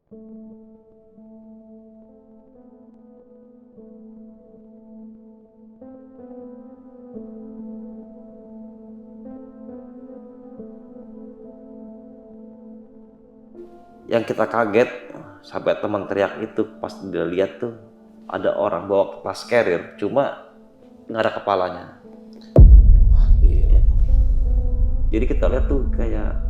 Yang kita kaget sampai teman teriak itu pas dia lihat tuh ada orang bawa tas carrier, cuma nggak ada kepalanya. Jadi kita lihat tuh kayak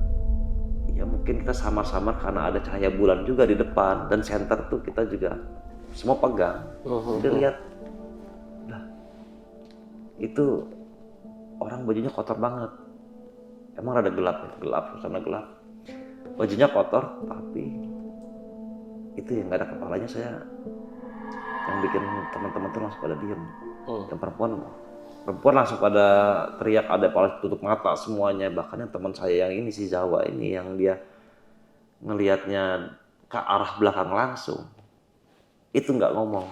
ya mungkin kita samar-samar karena ada cahaya bulan juga di depan dan center tuh kita juga semua pegang. Dia lihat, lah itu orang bajunya kotor banget. Emang rada gelap, suasana gelap. Bajunya kotor, tapi itu yang nggak ada kepalanya. Saya yang bikin teman-teman tuh langsung pada diem. Dan perempuan langsung pada teriak, ada kepala tutup mata semuanya. Bahkan yang teman saya yang ini si Jawa ini yang dia ngelihatnya ke arah belakang langsung, itu nggak ngomong.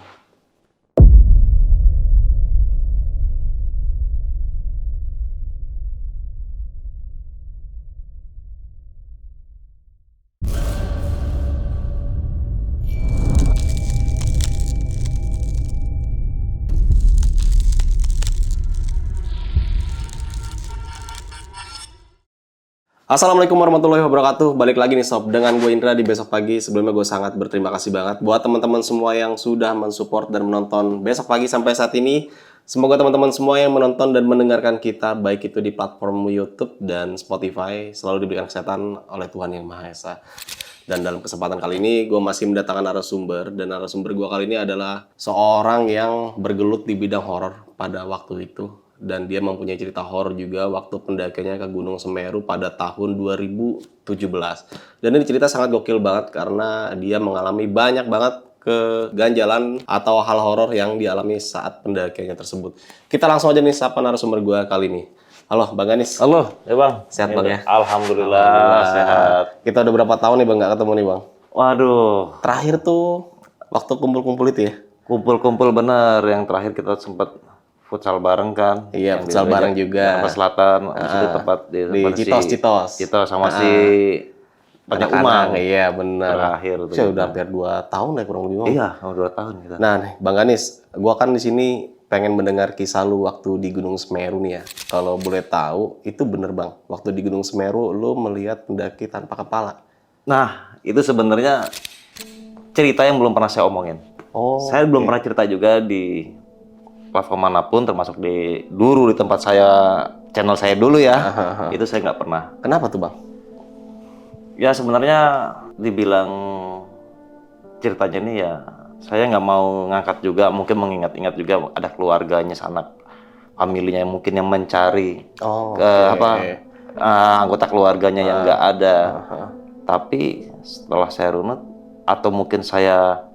Assalamualaikum warahmatullahi wabarakatuh. Balik lagi nih sob dengan gue Indra di Besok Pagi. Sebelumnya gue sangat berterima kasih banget buat teman-teman semua yang sudah mensupport dan menonton Besok Pagi sampai saat ini. Semoga teman-teman semua yang menonton dan mendengarkan kita, baik itu di platform YouTube dan Spotify, selalu diberikan kesehatan oleh Tuhan Yang Maha Esa. Dan dalam kesempatan kali ini gue masih mendatangkan narasumber, dan narasumber gue kali ini adalah seorang yang bergelut di bidang horor pada waktu itu. Dan dia mempunyai cerita horor juga waktu pendakiannya ke Gunung Semeru pada tahun 2017. Dan ini cerita sangat gokil banget karena dia mengalami banyak banget keganjalan atau hal horor yang dialami saat pendakiannya tersebut. Kita langsung aja nih sapa narasumber gue kali ini. Halo Bang Ganis. Halo, ya Bang. Sehat Bang ya? Alhamdulillah sehat. Kita udah berapa tahun nih Bang nggak ketemu nih Bang? Waduh, Terakhir tuh waktu kumpul-kumpul itu ya? kumpul-kumpul bener. Yang terakhir kita sempat futsal bareng kan. Iya, Yang futsal bareng juga. Jakarta Selatan, habis itu tempat di Citos. Citos sama si Banyak Umang. Iya benar. Terakhir tuh. Saya udah hampir 2 tahun ya kurang lebih. Bang. Iya, 2 tahun kita. Nah nih Bang Ganis, gua kan di sini pengen mendengar kisah lu waktu di Gunung Semeru nih ya. Kalau boleh tahu, itu bener Bang, waktu di Gunung Semeru lu melihat pendaki tanpa kepala. Nah, itu sebenarnya cerita yang belum pernah saya omongin. Saya belum pernah cerita juga di platform manapun, termasuk dulu di tempat saya, channel saya dulu ya. Itu saya nggak pernah. Kenapa tuh Bang? Ya sebenarnya dibilang ceritanya ini ya, saya nggak mau ngangkat juga, mungkin mengingat-ingat juga ada keluarganya, sanak familinya yang mungkin yang mencari anggota keluarganya yang nggak ada. Tapi setelah saya runut atau mungkin saya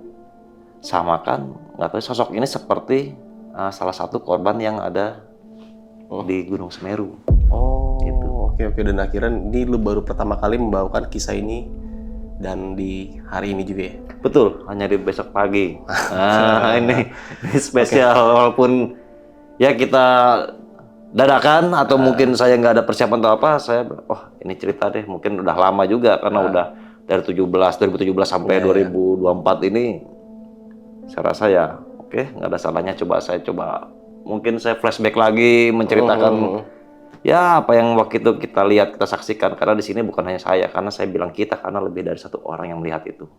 samakan, nggak tahu sosok ini seperti salah satu korban yang ada di Gunung Semeru. Oke. Dan akhirnya ini lu baru pertama kali membawakan kisah ini dan di hari ini juga ya? Betul, hanya di Besok Pagi. Ini spesial walaupun ya kita dadakan atau mungkin saya nggak ada persiapan atau apa, saya ini cerita deh, mungkin udah lama juga karena udah dari 2017 sampai 2024 ini saya rasa ya nggak ada salahnya saya coba mungkin saya flashback lagi menceritakan ya apa yang waktu itu kita lihat, kita saksikan, karena di sini bukan hanya saya, karena saya bilang kita karena lebih dari 1 orang yang melihat itu.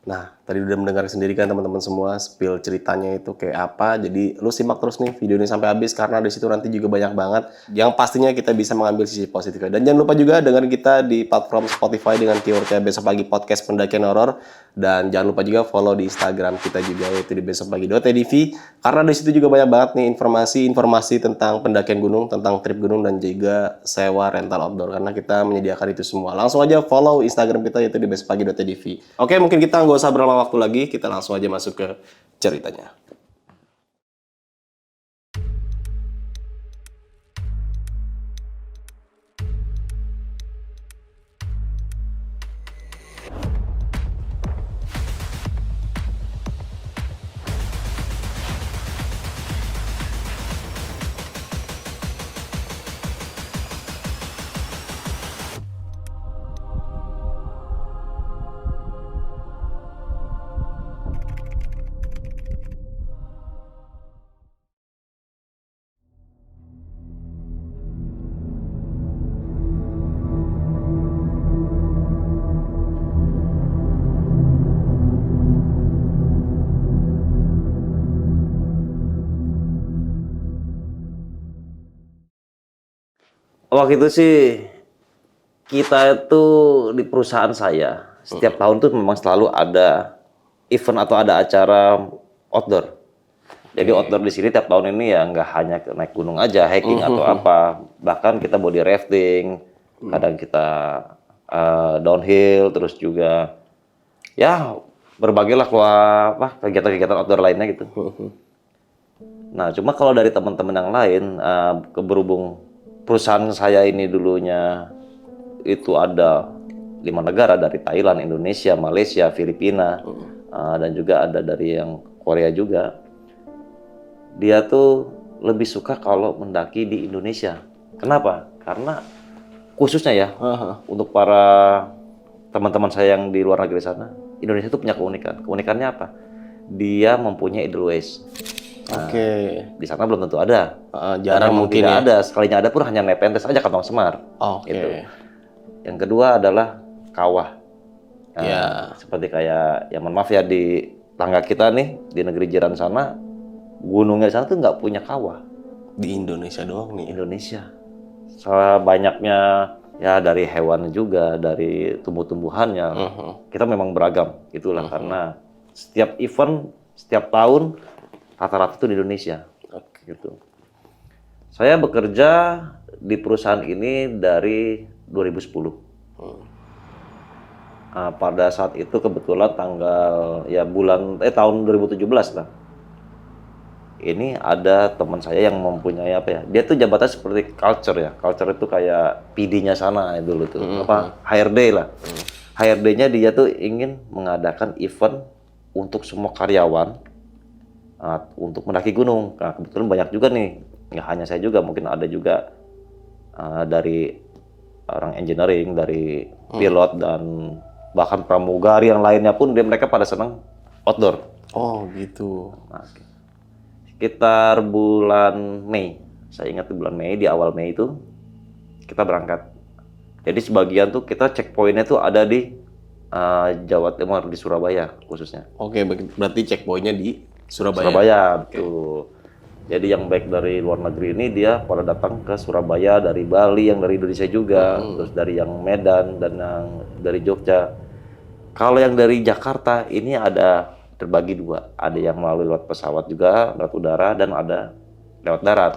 Nah, tadi udah mendengar sendiri kan teman-teman semua spill ceritanya itu kayak apa. Jadi lu simak terus nih video ini sampai habis karena di situ nanti juga banyak banget yang pastinya kita bisa mengambil sisi positifnya. Dan jangan lupa juga dengerin kita di platform Spotify dengan keywordnya Besok Pagi Podcast Pendakian Horor. Dan jangan lupa juga follow di Instagram kita juga yaitu di besokpagi.tv karena di situ juga banyak banget nih informasi tentang pendakian gunung, tentang trip gunung dan juga sewa rental outdoor karena kita menyediakan itu semua. Langsung aja follow Instagram kita yaitu di besokpagi.tv. Oke, mungkin kita nggak usah berlama waktu lagi, kita langsung aja masuk ke ceritanya. Waktu itu sih kita itu di perusahaan saya setiap tahun tuh memang selalu ada event atau ada acara outdoor. Jadi outdoor di sini tiap tahun ini ya nggak hanya naik gunung aja, hiking atau apa, bahkan kita body rafting, kadang kita downhill, terus juga ya berbagai lah kegiatan-kegiatan outdoor lainnya gitu. Nah, cuma kalau dari teman-teman yang lain, berhubung perusahaan saya ini dulunya itu ada 5 negara, dari Thailand, Indonesia, Malaysia, Filipina, dan juga ada dari yang Korea juga. Dia tuh lebih suka kalau mendaki di Indonesia. Kenapa? Karena khususnya ya, untuk para teman-teman saya yang di luar negeri sana, Indonesia itu punya keunikan. Keunikannya apa? Dia mempunyai Edelweiss. Oke. Di sana belum tentu ada. Jarang Memang mungkin tidak ya. ada. Sekalinya ada pun hanya Nepenthes aja, kantong semar. Oke. Gitu. Yang kedua adalah kawah. Ya. Seperti kayak, ya mohon maaf ya, di tangga kita nih, di negeri jiran sana, gunungnya di sana tuh nggak punya kawah. Di Indonesia doang nih. Indonesia. Soal banyaknya ya dari hewan juga, dari tumbuh-tumbuhannya. Kita memang beragam. Itulah karena setiap event, setiap tahun, rata-rata itu di Indonesia. Gitu. Saya bekerja di perusahaan ini dari 2010. Pada saat itu kebetulan tahun 2017 lah. Ini ada teman saya yang mempunyai apa ya? Dia tuh jabatan seperti culture ya. Culture itu kayak PD-nya sana dulu tuh. HRD lah. HRD-nya dia tuh ingin mengadakan event untuk semua karyawan untuk mendaki gunung. Nah, kebetulan banyak juga nih. Nggak hanya saya juga, mungkin ada juga dari orang engineering, dari pilot, dan bahkan pramugari yang lainnya pun mereka pada senang outdoor. Oh gitu. Nah, sekitar bulan Mei, saya ingat di bulan Mei, di awal Mei itu kita berangkat. Jadi sebagian tuh kita checkpointnya tuh ada di Jawa Timur, di Surabaya khususnya. Oke, berarti checkpointnya di Surabaya. Surabaya, betul. Jadi yang baik dari luar negeri ini dia pada datang ke Surabaya, dari Bali, yang dari Indonesia juga, terus dari yang Medan dan yang dari Jogja. Kalau yang dari Jakarta ini ada terbagi dua, ada yang melalui lewat pesawat juga, lewat udara, dan ada lewat darat.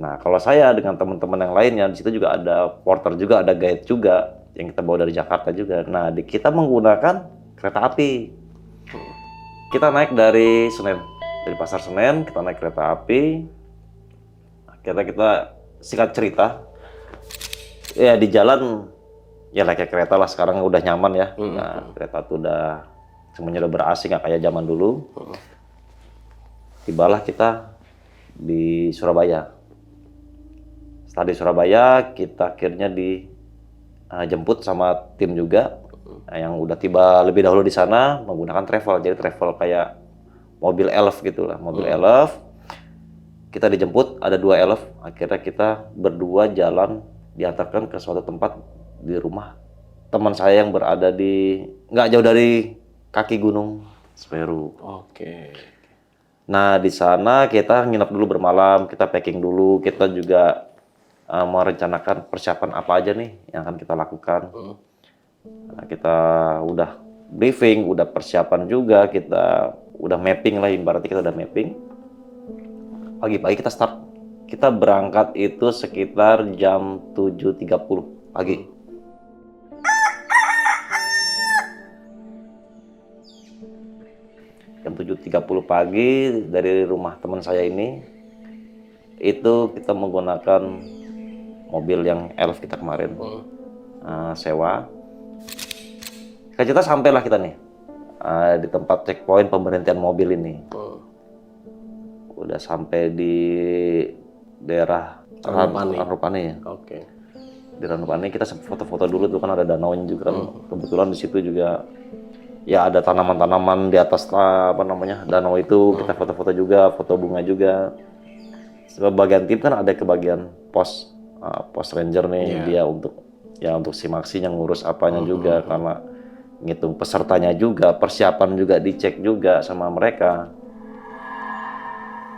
Nah, kalau saya dengan teman-teman yang lainnya di situ juga ada porter juga, ada guide juga yang kita bawa dari Jakarta juga. Nah, kita menggunakan kereta api. Kita naik dari Senen, dari Pasar Senen, kita naik kereta api. Akhirnya kita singkat cerita, ya di jalan ya kayak kereta lah, sekarang udah nyaman ya. Nah, kereta tuh udah semuanya udah berasi, nggak kayak zaman dulu. Tibalah kita di Surabaya. Setelah di Surabaya, kita akhirnya dijemput sama tim juga. Yang udah tiba lebih dahulu di sana menggunakan travel. Jadi travel kayak mobil elf gitulah, mobil elf. Kita dijemput, ada 2 elf. Akhirnya kita berdua jalan, diantarkan ke suatu tempat di rumah teman saya yang berada di nggak jauh dari kaki Gunung Semeru. Oke. Nah, di sana kita nginep dulu bermalam, kita packing dulu, kita juga merencanakan persiapan apa aja nih yang akan kita lakukan. Nah, kita udah briefing, udah persiapan juga, kita udah mapping lah, ibaratnya kita udah mapping. Pagi-pagi kita start. Kita berangkat itu sekitar jam 7.30 pagi. Jam 7.30 pagi dari rumah teman saya ini, itu kita menggunakan mobil yang elf kita kemarin sewa. Kita sampailah kita nih di tempat checkpoint pemberhentian mobil ini. Udah sampai di daerah Ranupane ya. Oke. Di Ranupane kita foto-foto dulu tuh, kan ada danaunya juga kan. Kebetulan di situ juga ya ada tanaman-tanaman di atas danau itu. Kita foto-foto juga, foto bunga juga. Sebagian tim kan ada ke bagian pos ranger nih, dia untuk simaksinya, ngurus apanya juga, karena ngitung pesertanya juga, persiapan juga dicek juga sama mereka.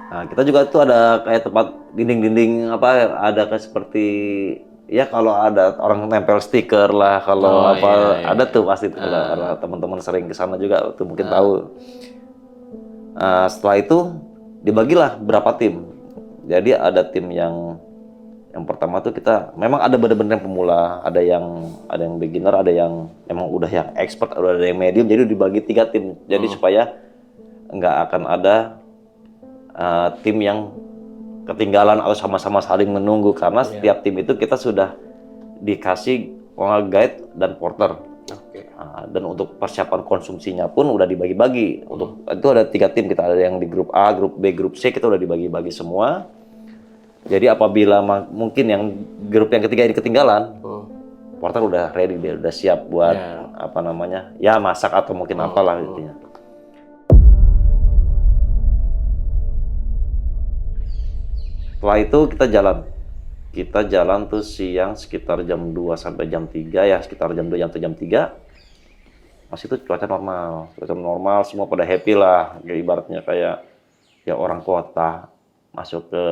Nah, kita juga tuh ada kayak tempat dinding-dinding ada kayak seperti Ya kalau ada orang nempel stiker lah, kalau Oh, apa iya. ada tuh pasti tuh, kalau teman-teman sering ke sana juga tuh mungkin tahu. Setelah itu dibagilah berapa tim. Jadi ada tim yang pertama tuh kita memang ada bener-bener yang pemula, ada yang beginner, ada yang emang udah yang expert, ada yang medium. Jadi dibagi 3 tim. Jadi supaya nggak akan ada tim yang ketinggalan atau sama-sama saling menunggu, karena setiap tim itu kita sudah dikasih guide dan porter. Dan untuk persiapan konsumsinya pun udah dibagi-bagi. Untuk itu ada 3 tim, kita ada yang di grup A, grup B, grup C, kita udah dibagi-bagi semua. Jadi apabila mungkin yang grup yang ketiga ini ketinggalan, porter udah ready, dia udah siap buat apa namanya, ya masak atau mungkin apalah intinya. Setelah itu kita jalan tuh siang sekitar jam 2 sampai jam 3 ya, sekitar jam 2 jam 3. Masih itu cuaca normal, semua pada happy lah, kayak ibaratnya kayak ya orang kota masuk ke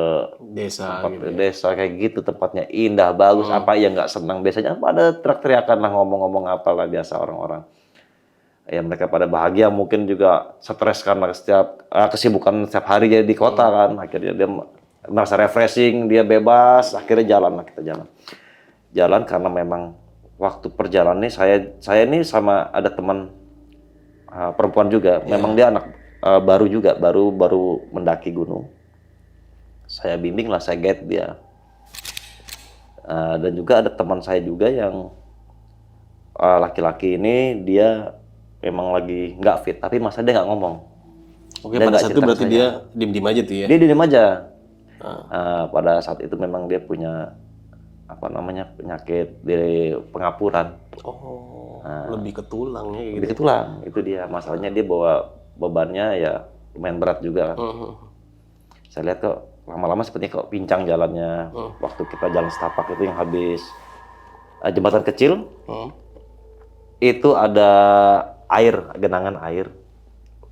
Desa tempat gitu ya. desa kayak gitu, tempatnya indah, bagus, apa yang nggak senang biasanya ada teriak-teriakan lah, ngomong-ngomong apalah biasa orang-orang. Ya mereka pada bahagia, mungkin juga stres karena setiap kesibukan setiap hari jadi di kota kan, akhirnya dia merasa refreshing, dia bebas, akhirnya kita jalan karena memang waktu perjalanan ini saya ini sama ada teman perempuan juga, memang dia anak baru juga, baru mendaki gunung. Saya bimbing lah, saya guide dia. Dan juga ada teman saya juga yang laki-laki ini, dia memang lagi nggak fit, tapi masa dia nggak ngomong. Oke, Dia pada nggak saat itu cerita ke berarti saya. dia diem-diem aja tuh ya. Dia diem aja. Pada saat itu memang dia punya apa namanya penyakit di pengapuran. Oh, lebih ke tulang ya gitu. Lebih ke tulang, itu dia masalahnya, dia bawa bebannya ya lumayan berat juga kan. Saya lihat kok lama-lama sepertinya kok pincang jalannya. Waktu kita jalan setapak itu yang habis jembatan kecil, itu ada air, genangan air.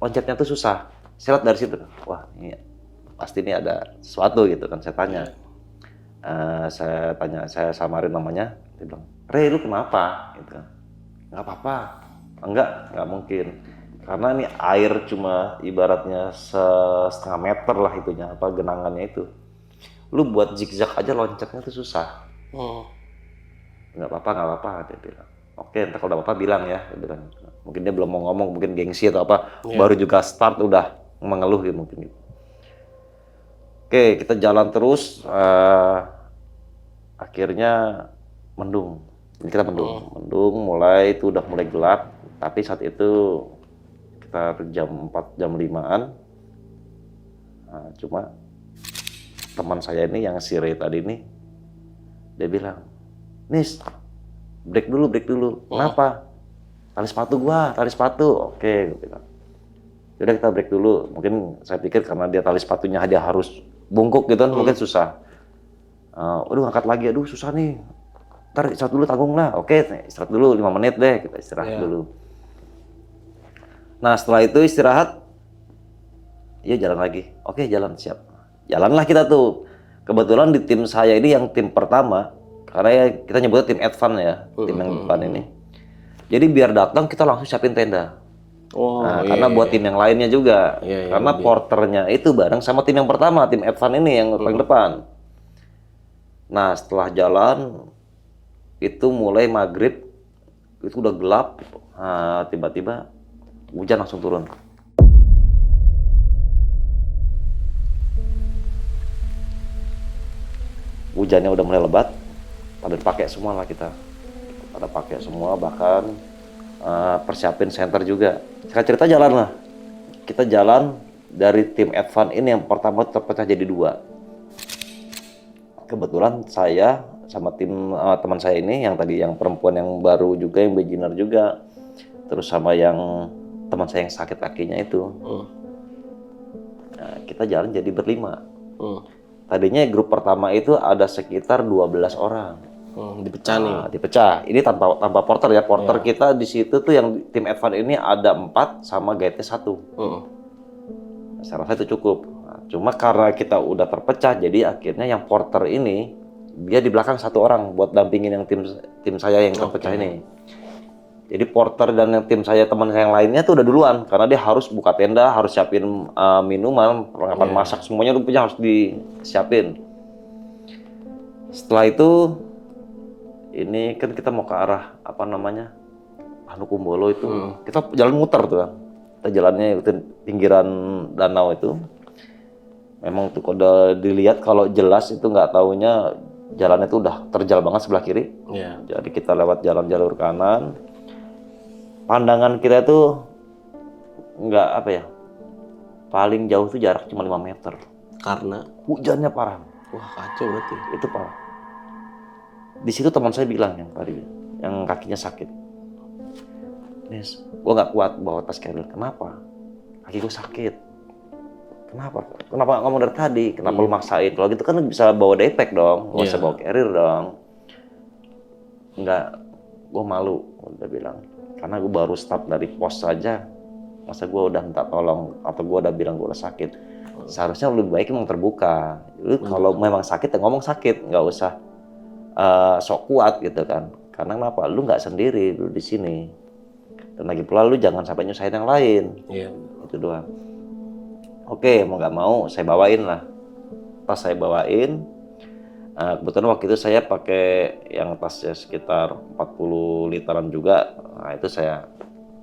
Loncatnya tuh susah. Saya lihat dari situ, wah ini pasti ini ada sesuatu gitu kan. Saya tanya, saya samarin namanya. Dia bilang, "Re, lu kenapa?" Gitu kan. "Nggak apa-apa." Nggak mungkin. Karena ini air cuma ibaratnya setengah meter lah itunya, apa genangannya itu. Lu buat zigzag aja loncatnya tuh susah. Nggak apa-apa, dia bilang. Oke, entar kalau udah apa-apa bilang ya, dia bilang. Mungkin dia belum mau ngomong, mungkin gengsi atau apa, baru juga start udah mengeluh gitu mungkin. Oke, kita jalan terus, akhirnya mendung. Ini kita mendung, mulai itu udah mulai gelap, tapi saat itu kita jam 4, jam 5-an. Cuma teman saya ini yang si Ray tadi ini, dia bilang, "Nis, break dulu. Kenapa?" Tali sepatu. Oke, gue bilang. Yaudah kita break dulu. Mungkin saya pikir karena dia tali sepatunya dia harus bungkuk gitu kan, mungkin susah. Aduh angkat lagi, aduh susah nih. Ntar istirahat dulu, tanggung lah. Oke, istirahat dulu 5 menit deh, kita istirahat dulu. Nah setelah itu istirahat, ya jalan lagi. Oke, jalan, siap. Jalanlah kita tuh. Kebetulan di tim saya ini yang tim pertama, karena ya kita nyebutnya tim advance ya, tim yang depan ini. Jadi biar datang kita langsung siapin tenda. Karena buat tim yang lainnya juga. Karena porternya itu bareng sama tim yang pertama, tim advance ini yang paling depan. Nah setelah jalan, itu mulai maghrib, itu udah gelap, tiba-tiba hujan langsung turun. Hujannya udah mulai lebat, pada pakai semua lah kita. Pada pakai semua, bahkan persiapin center juga. Saya cerita jalan lah. Kita jalan dari tim advance ini yang pertama terpecah jadi 2. Kebetulan saya sama tim teman saya ini yang tadi yang perempuan yang baru juga, yang beginner juga, terus sama yang teman saya yang sakit kakinya itu. Nah, kita jalan jadi berlima. Tadinya grup pertama itu ada sekitar 12 orang. Dipecah nih. Dipecah. Ini tanpa porter ya. Porter kita di situ tuh yang tim advance ini ada 4 sama guide-nya 1. Saya rasa itu cukup. Cuma karena kita udah terpecah, jadi akhirnya yang porter ini dia di belakang satu orang buat dampingin yang tim saya yang terpecah ini. Jadi porter dan yang tim saya, teman saya yang lainnya tuh udah duluan karena dia harus buka tenda, harus siapin minuman, perlengkapan masak, semuanya rupanya harus disiapin. Setelah itu ini kan kita mau ke arah apa namanya Hanukumbolo itu, kita jalan muter tuh kan. Kita jalannya itu pinggiran danau itu. Memang tuh kalau dilihat kalau jelas itu nggak taunya jalannya itu udah terjal banget sebelah kiri. Jadi kita lewat jalan jalur kanan. Pandangan kita tuh nggak apa ya, paling jauh tuh jarak cuma 5 meter. Karena hujannya parah. Wah, kacau berarti. Itu parah. Di situ teman saya bilang yang tadi, yang kakinya sakit. Nis, gua nggak kuat bawa tas carrier. Kenapa? Kaki gua sakit. Kenapa? Kenapa nggak ngomong dari tadi? Kenapa lu maksain? Kalau gitu kan bisa bawa daypack dong, nggak usah bawa carrier dong. Enggak, gua malu, udah bilang. Karena gue baru start dari pos saja, masa gue udah minta tolong atau gue udah bilang gue udah sakit. Seharusnya lebih baik emang terbuka. Lu kalau memang sakit ya ngomong sakit, nggak usah sok kuat gitu kan. Karena kenapa? Lu nggak sendiri lu di sini. Dan lagi pula lu jangan sampai nyusahin yang lain. Itu doang. Oke, mau nggak mau saya bawain lah. Pas saya bawain, kebetulan waktu itu saya pakai yang tasnya sekitar 40 literan juga. Nah itu saya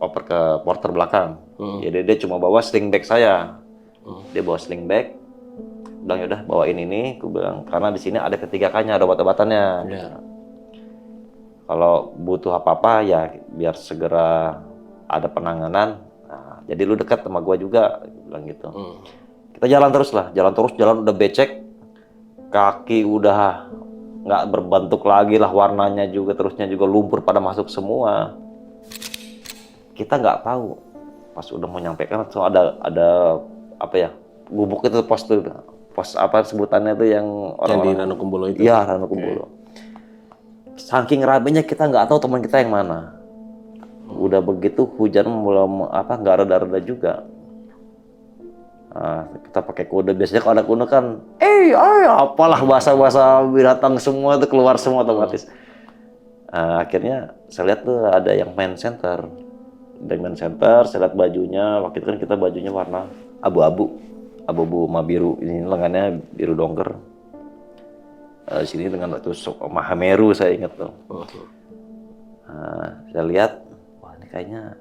oper ke porter belakang. Jadi dia cuma bawa sling bag saya. Dia bawa sling bag. Bilang yaudah bawain ini. Aku bilang karena di sini ada P3K-nya, ada obat-obatannya. Kalau butuh apa-apa ya biar segera ada penanganan. Nah, jadi lu dekat sama gua juga. Bilang gitu. Kita jalan terus lah, jalan udah becek. Kaki udah nggak berbentuk lagi lah, warnanya juga terusnya juga lumpur pada masuk semua. Kita nggak tahu pas udah mau nyampe kan so ada apa ya, gubuk itu pos apa sebutannya itu yang orang-orang di Hanukumbolo itu. Iya, Hanukumbolo. Saking ramenya kita nggak tahu teman kita yang mana. Udah begitu hujan belum nggak reda-reda juga. Nah, kita pakai kode, biasanya kalau ada kode kan apalah bahasa-bahasa binatang semua itu keluar semua otomatis. Akhirnya saya lihat tuh ada yang main center. Saya lihat bajunya, waktu itu kan kita bajunya warna abu-abu sama biru, ini lengannya biru dongker. Di sini dengan itu Mahameru saya ingat tuh. Saya lihat, wah ini kayaknya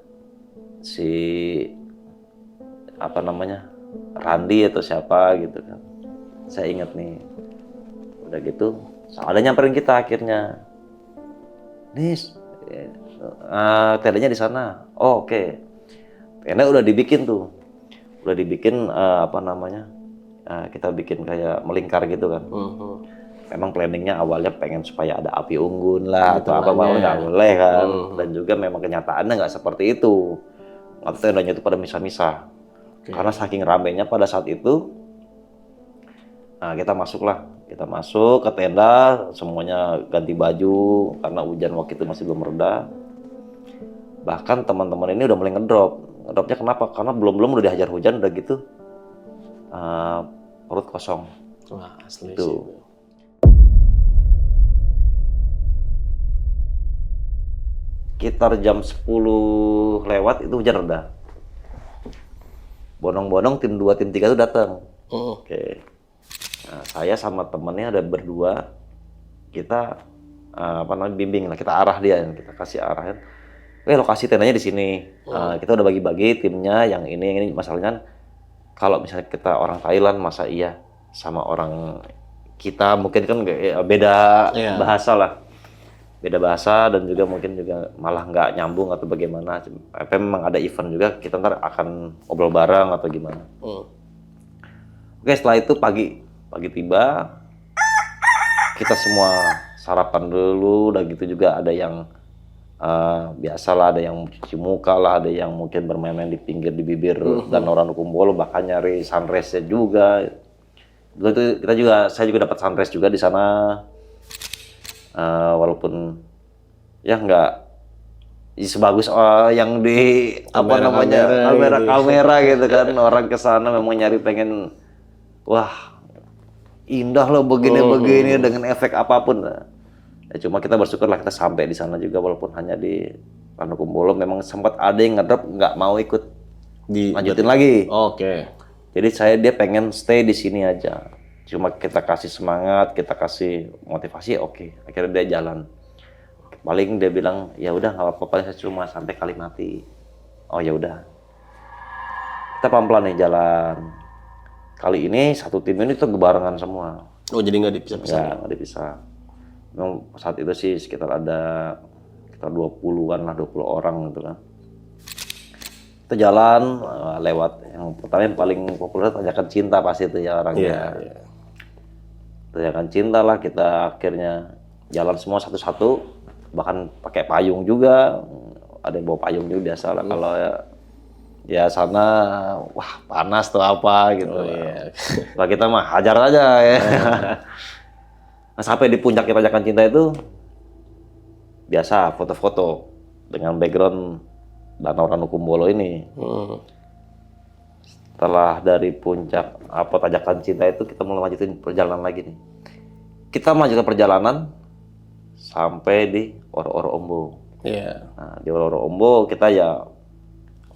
si apa namanya Randi atau siapa gitu kan. Saya ingat nih. Udah gitu, ada nyamperin kita akhirnya. Nis, tendanya di sana. Oh, oke. Tenda udah dibikin tuh. Udah dibikin kita bikin kayak melingkar gitu kan. Memang planningnya awalnya pengen supaya ada api unggun lah atau apa nggak boleh kan. Dan juga memang kenyataannya nggak seperti itu. Atau tendanya itu pada misah-misah. Karena saking ramainya pada saat itu, kita masuk ke tenda, semuanya ganti baju karena hujan waktu itu masih belum reda. Bahkan teman-teman ini udah mulai ngedropnya kenapa? Karena belum udah dihajar hujan udah gitu perut kosong. Wah, asli itu. Sih. Sekitar jam 10 lewat itu hujan reda. Bonong-bonong tim 2, tim 3 itu datang. Oke. Nah, saya sama temennya ada berdua. Kita bimbing lah, kita arah dia, kita kasih arahan. Lokasi tendanya di sini. Kita udah bagi-bagi timnya yang ini masalahnya kalau misalnya kita orang Thailand masa iya sama orang kita mungkin kan beda bahasa lah. Beda bahasa dan juga mungkin juga malah nggak nyambung atau bagaimana. Memang ada event juga, kita ntar akan ngobrol bareng atau gimana. Oke, setelah itu pagi tiba, kita semua sarapan dulu, udah gitu juga ada yang biasalah, ada yang cuci muka lah, ada yang mungkin bermain-main di pinggir di bibir Danau Hanukumbolo, bahkan nyari sunrise-nya juga. Itu saya juga dapat sunrise juga di sana. Walaupun ya nggak sebagus yang di kamera gitu kan. Orang kesana memang nyari pengen indah loh begini-begini dengan efek apapun. Ya cuma kita bersyukur lah kita sampai di sana juga walaupun hanya di Ranukumbolo. Memang sempat ada yang ngedrop nggak mau ikut lanjutin lagi. Oke. Jadi dia pengen stay di sini aja. Cuma kita kasih semangat, kita kasih motivasi, oke. Akhirnya dia jalan. Paling dia bilang, ya udah nggak apa-apa, paling saya cuma sampai Kalimati. Oh ya udah. Kita pelan-pelan nih jalan. Kali ini satu tim ini tuh barengan semua. Oh, jadi nggak dipisah-pisah? Nggak dipisah. Memang saat itu sih sekitar ada sekitar 20-an lah, 20 orang gitu kan. Kita jalan lewat yang pertama yang paling populer Tanjakan Cinta pasti itu ya orangnya. Iya. Tanjakan Cinta lah, kita akhirnya jalan semua satu-satu, bahkan pakai payung juga. Ada yang bawa payung juga biasa lah kalau ya sana wah panas tuh apa gitu. Iya. Nah, kita mah hajar aja ya. Nah, sampai di puncak Tanjakan Cinta itu biasa foto-foto dengan background Danau Ranukumbolo ini. Setelah dari puncak Tanjakan Cinta itu kita mulai lanjutin perjalanan lagi nih. Kita melanjutkan perjalanan sampai di Oro-Oro Ombo. Iya. Nah, di Oro-Oro Ombo kita ya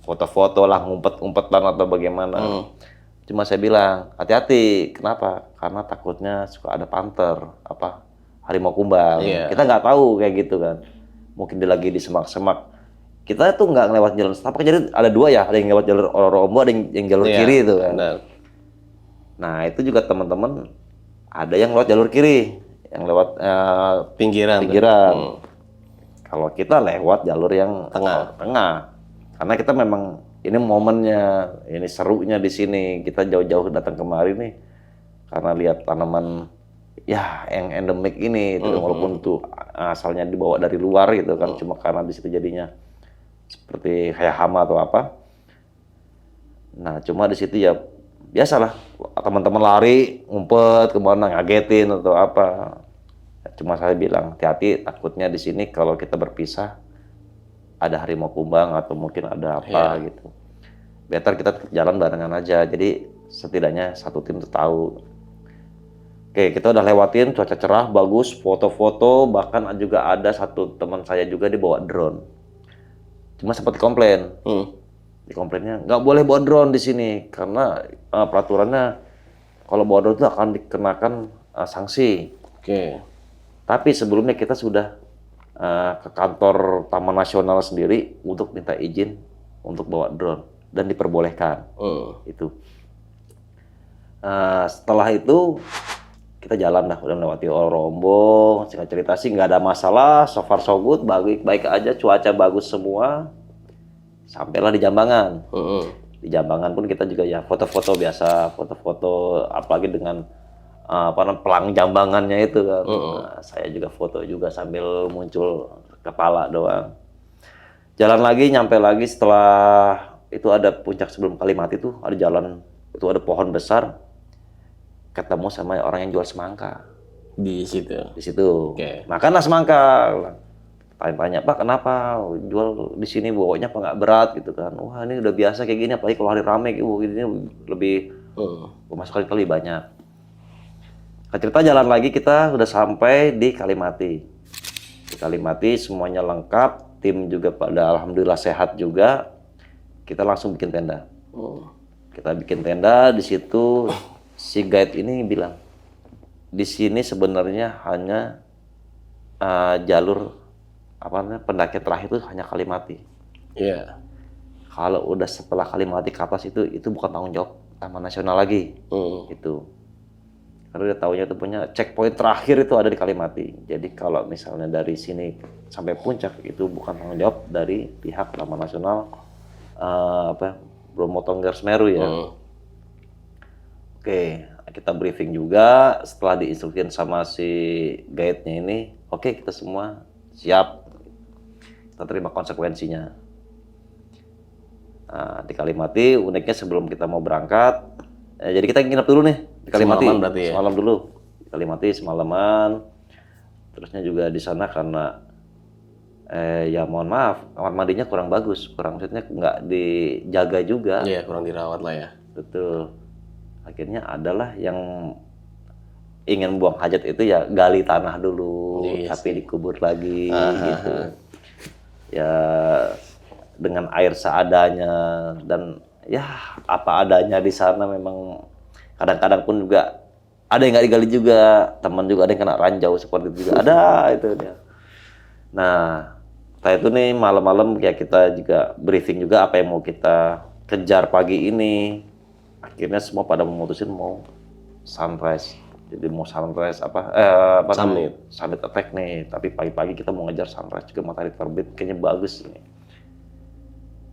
foto-foto lah, ngumpet-ngumpetan atau bagaimana. Cuma saya bilang hati-hati, kenapa? Karena takutnya suka ada panter, harimau kumbang. Kita nggak tahu kayak gitu kan. Mungkin dia lagi di semak-semak. Kita tuh nggak lewat jalan setapak, jadi ada dua ya, ada yang lewat jalur Oro-Oro Ombo, ada yang jalur kiri itu kan. Benar. Nah itu juga teman-teman ada yang lewat jalur kiri, yang lewat Pinggiran. Kalau kita lewat jalur yang tengah. Karena kita memang ini momennya, ini serunya di sini. Kita jauh-jauh datang kemari nih karena lihat tanaman ya yang endemik ini, walaupun tuh asalnya dibawa dari luar gitu kan, cuma karena di situ jadinya seperti kayak hama atau apa. Nah, cuma di situ ya biasalah teman-teman lari, ngumpet kemana, ngagetin atau apa. Cuma saya bilang hati-hati, takutnya di sini kalau kita berpisah ada harimau kumbang atau mungkin ada apa gitu. Better kita jalan barengan aja. Jadi setidaknya satu tim tuh tahu. Oke, kita udah lewatin, cuaca cerah, bagus, foto-foto, bahkan juga ada satu teman saya juga dibawa drone. Cuma sempat dikomplain. Dikomplainnya nggak boleh bawa drone di sini karena peraturannya kalau bawa drone itu akan dikenakan sanksi. Oke. Tapi sebelumnya kita sudah ke kantor Taman Nasional sendiri untuk minta izin untuk bawa drone dan diperbolehkan. Itu. Setelah itu kita jalan dah, udah melewati Oro-Ombo, singkat cerita sih nggak ada masalah, so far so good, baik aja, cuaca bagus semua. Sampailah di Jambangan. Di Jambangan pun kita juga ya foto-foto biasa, foto-foto apalagi dengan pelang jambangannya itu kan. Nah, saya juga foto juga sambil muncul kepala doang. Jalan lagi, nyampe lagi setelah itu ada puncak sebelum Kalimati tuh, ada jalan, itu ada pohon besar. Ketemu sama orang yang jual semangka. Di situ? Di situ. Oke. Makanlah semangka. Tanya-tanya, Pak kenapa jual di sini bawanya apa nggak berat gitu kan. Wah ini udah biasa kayak gini, apalagi kalau hari rame ini lebih pemasukan lebih banyak. Cerita jalan lagi kita udah sampai di Kalimati. Di Kalimati semuanya lengkap, tim juga pada alhamdulillah sehat juga. Kita langsung bikin tenda. Kita bikin tenda di situ. Si guide ini bilang, di sini sebenarnya hanya jalur pendakian terakhir itu hanya Kalimati. Iya. Kalau udah setelah Kalimati ke atas itu bukan tanggung jawab Taman Nasional lagi. Itu. Karena dia tahunya itu punya checkpoint terakhir itu ada di Kalimati. Jadi kalau misalnya dari sini sampai puncak itu bukan tanggung jawab dari pihak Taman Nasional Bromo Tengger Semeru ya. Oke, kita briefing juga setelah diinstruksikan sama si guide-nya ini. Oke, kita semua siap. Kita terima konsekuensinya. Nah, di Kalimati uniknya sebelum kita mau berangkat, jadi kita nginep dulu nih di Kalimati. Semalaman berarti ya? Semalam dulu. Di Kalimati semalaman. Terusnya juga di sana karena ya mohon maaf, kamar mandinya kurang bagus, maksudnya nggak dijaga juga. Iya, kurang dirawat lah ya. Betul. Akhirnya adalah yang ingin buang hajat itu ya gali tanah dulu, Iya tapi sih. dikubur lagi gitu. Ya dengan air seadanya dan ya apa adanya di sana memang kadang-kadang pun juga ada yang nggak digali juga, teman juga ada yang kena ranjau seperti itu juga ada itu dia. Nah, setelah itu nih malam-malam ya kita juga briefing juga apa yang mau kita kejar pagi ini. Akhirnya semua pada memutusin mau sunrise. Jadi mau sunrise apa namanya? Summit attack nih, tapi pagi-pagi kita mau ngejar sunrise juga matahari terbit kayaknya bagus ini.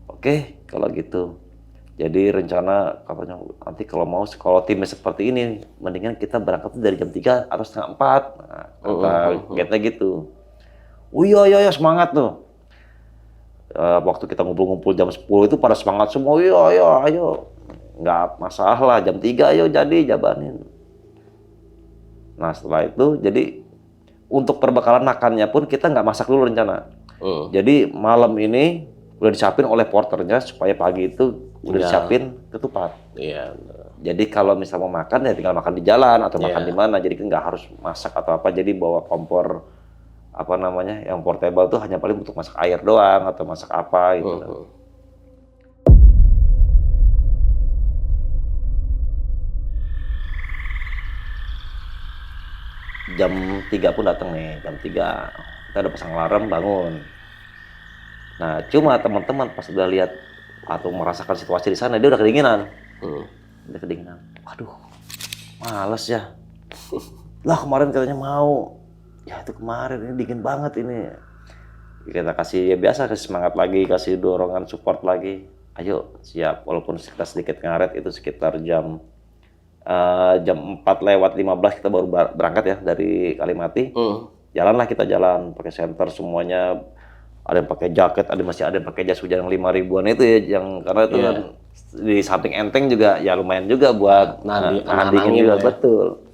Oke, kalau gitu. Jadi rencana katanya nanti kalau timnya seperti ini, mendingan kita berangkat dari jam 3 atau setengah 4. Nah, kata Getnya gitu. Oh iya semangat tuh. Waktu kita ngumpul-ngumpul jam 10 itu pada semangat semua. Iya ayo. Nggak masalah jam 3 ayo jadi jabanin. Nah setelah itu jadi untuk perbekalan makannya pun kita nggak masak dulu rencana. Jadi malam ini udah disiapin oleh porternya supaya pagi itu udah disiapin ketupat. Iya. Jadi kalau misal mau makan ya tinggal makan di jalan atau makan di mana. Jadi nggak harus masak atau apa. Jadi bawa kompor apa namanya yang portable tuh hanya paling untuk masak air doang atau masak apa gitu. Jam 3 pun datang nih, jam 3 kita udah pasang alarm bangun. Nah, cuma teman-teman pas udah lihat atau merasakan situasi di sana, dia udah kedinginan. Udah kedinginan. Waduh, males ya. Lah kemarin katanya mau. Ya itu kemarin, ini dingin banget ini. Kita kasih ya biasa, kasih semangat lagi, kasih dorongan support lagi. Ayo, siap. Walaupun kita sedikit ngaret, itu sekitar jam 4:15 kita baru berangkat ya dari Kalimati. Jalanlah kita jalan pakai senter semuanya. Ada yang pakai jaket, masih ada yang pakai jas hujan yang 5.000-an itu ya, yang karena itu kan di samping enteng juga ya lumayan juga buat nahan juga betul.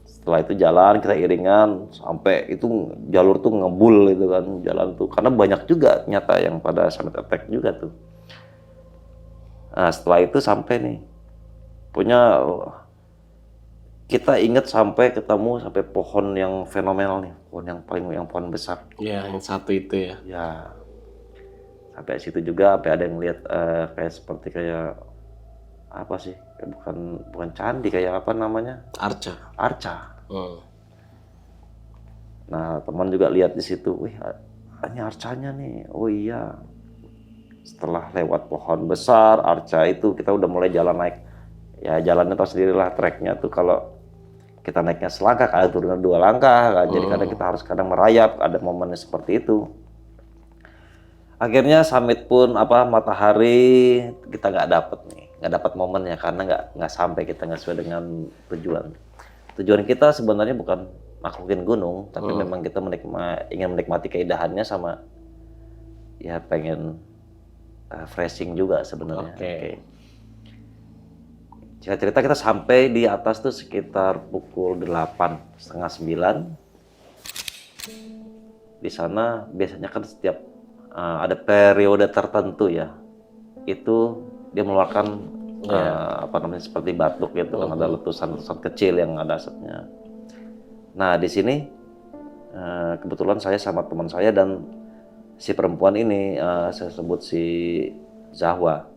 Setelah itu jalan kita iringan sampai itu jalur tuh ngebul gitu kan jalan tuh karena banyak juga nyata yang pada summit attack juga tuh. Nah setelah itu sampai nih punya kita ingat sampai ketemu sampai pohon yang fenomenal nih, pohon besar. Iya, yang satu itu ya. Ya, sampai situ juga, sampai ada yang lihat kayak apa sih? Bukan candi, kayak apa namanya? Arca. Nah, teman juga lihat di situ, wih, ini arcanya nih. Oh iya. Setelah lewat pohon besar, arca itu kita udah mulai jalan naik. Ya jalannya tahu sendirilah treknya tuh kalau kita naiknya selangkah, kadang turunnya 2 langkah, kan? Jadi kadang kita harus merayap, ada momennya seperti itu. Akhirnya summit pun matahari kita nggak dapat momennya karena nggak sampai kita nggak sesuai dengan tujuan. Tujuan kita sebenarnya bukan naklukin gunung, tapi memang kita ingin menikmati keindahannya sama ya pengen refreshing juga sebenarnya. Oke. Cerita kita sampai di atas tuh sekitar pukul 8:30, 9. Di sana biasanya kan setiap ada periode tertentu ya, itu dia mengeluarkan seperti batuk gitu kan, ada letusan-letusan kecil yang ada asapnya. Nah di sini kebetulan saya sama teman saya dan si perempuan ini saya sebut si Zahwa.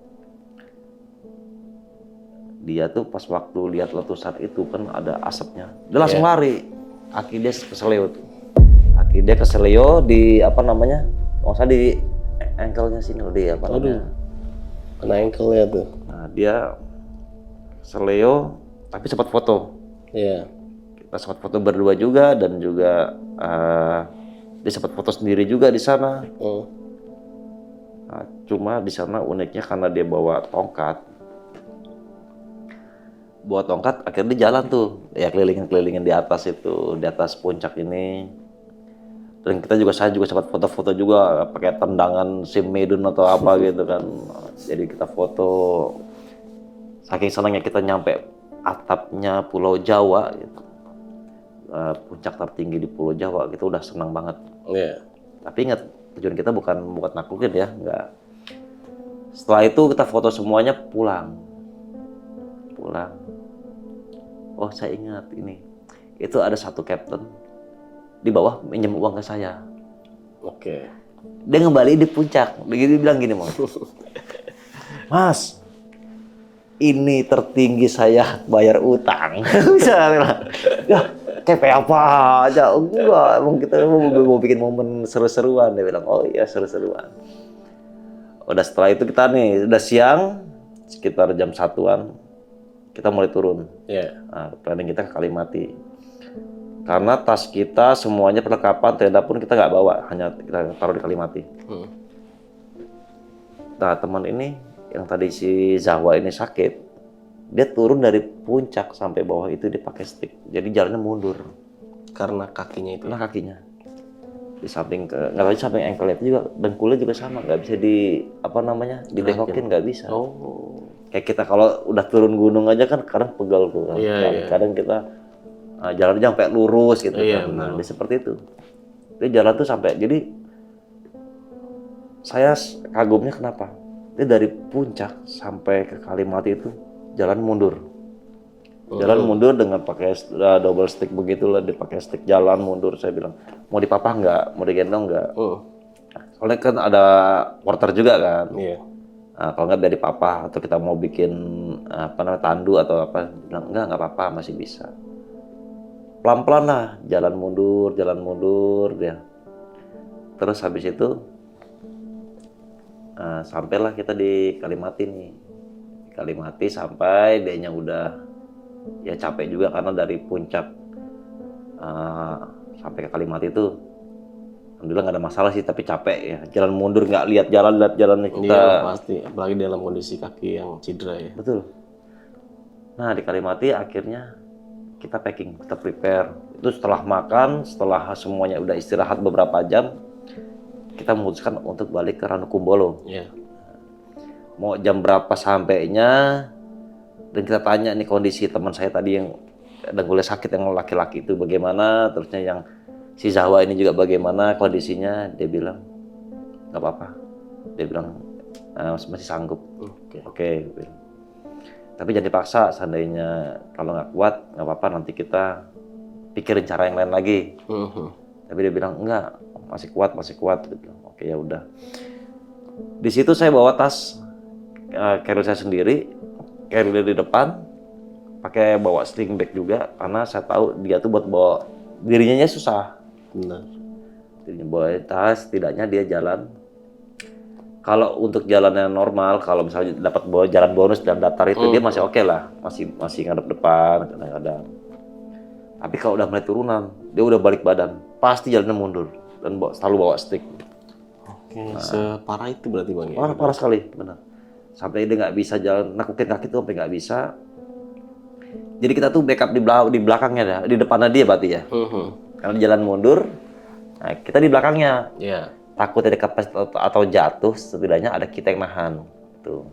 Dia tuh pas waktu lihat letusan itu kan ada asapnya, dia langsung lari. Kaki dia keseleo tuh. Kaki dia keseleo di di ankle-nya sini loh, di kena ankle-nya tuh. Nah, dia keseleo tapi sempat foto. Iya. Kita sempat foto berdua juga dan juga dia sempat foto sendiri juga di sana. Nah, cuma di sana uniknya karena dia bawa tongkat, akhirnya dia jalan tuh ya keliling-kelilingin di atas itu, di atas puncak ini. Dan saya juga sempat foto-foto juga pakai tendangan sim medun atau apa gitu kan. Jadi kita foto, saking senangnya kita nyampe atapnya Pulau Jawa gitu. Puncak tertinggi di Pulau Jawa, kita udah senang banget. Tapi ingat tujuan kita bukan naklukin ya, enggak. Setelah itu kita foto semuanya, pulang. Oh saya ingat ini. Itu ada satu kapten di bawah minjem uang ke saya. Oke. Dia ngembali di puncak. Dia bilang gini, Mas, ini tertinggi saya bayar utang. Bisa bilang, ya kayak apa aja. Enggak, emang kita mau bikin momen seru-seruan. Dia bilang, oh iya seru-seruan. Udah setelah itu kita nih, udah siang, sekitar jam 1-an, kita mulai turun. Iya. Nah, planning kita ke Kalimati. Karena tas kita semuanya perlengkapan tenda pun kita nggak bawa, hanya kita taruh di Kalimati. Nah teman ini yang tadi si Zahwa ini sakit, dia turun dari puncak sampai bawah itu dia pakai stick, jadi jalannya mundur. Karena kakinya itu. Karena kakinya di samping nggak tahu samping ankle itu juga, dengkulnya juga sama, nggak bisa didengokin, nggak bisa. Oh. Kayak kita kalau udah turun gunung aja kan kadang pegal tuh, kadang kita jalan aja sampai lurus gitu kan. Nah, dia seperti itu. Dia jalan tuh sampai, jadi saya kagumnya kenapa? Dia dari puncak sampai ke Kalimati itu jalan mundur. Jalan mundur dengan pakai double stick begitulah, dia pakai stick jalan mundur. Saya bilang, mau dipapah nggak? Mau digendong nggak? Soalnya kan ada porter juga kan. Iya. Nah, kalau nggak dari papa atau kita mau bikin tandu atau apa, bilang nggak apa-apa, masih bisa. Pelan-pelan lah, jalan mundur dia. Terus habis itu sampailah kita di Kalimati nih. Di Kalimati sampai dianya udah ya capek juga karena dari puncak sampai ke Kalimati itu alhamdulillah nggak ada masalah sih, tapi capek ya. Jalan mundur, nggak lihat jalan kita. Iya pasti, apalagi dalam kondisi kaki yang cedera ya. Betul. Nah di Kalimati akhirnya kita packing, kita prepare. Itu setelah makan, setelah semuanya udah istirahat beberapa jam, kita memutuskan untuk balik ke Ranukumbolo. Iya. Mau jam berapa sampainya, dan kita tanya nih kondisi teman saya tadi yang dengkulnya sakit, yang laki-laki itu bagaimana, terusnya yang si Zahwa ini juga bagaimana kondisinya. Dia bilang nggak apa-apa, dia bilang masih sanggup. Oke. Tapi jangan dipaksa, seandainya kalau nggak kuat nggak apa-apa, nanti kita pikirin cara yang lain lagi. Tapi dia bilang enggak, masih kuat. Oke ya udah. Di situ saya bawa tas carrier saya sendiri, carrier di depan, pakai bawa sling bag juga karena saya tahu dia tuh buat bawa dirinya susah. Benar. Dirinya bawa tas, tidaknya dia jalan. Kalau untuk jalannya normal, kalau misalnya dapat bawa jalan bonus dan datar itu dia masih oke lah, masih ngadep depan kadang-kadang. Tapi kalau udah mulai turunan, dia udah balik badan, pasti jalannya mundur dan selalu bawa stick. Oke, separah itu berarti Bang ya? Parah sekali, benar. Sampai dia nggak bisa jalan, nakutin kaki tuh sampai nggak bisa. Jadi kita tuh backup di belakangnya, di depannya dia berarti ya. Karena jalan mundur, nah kita di belakangnya. Iya. Takut ada kepes atau jatuh, setidaknya ada kita yang nahan. Tuh.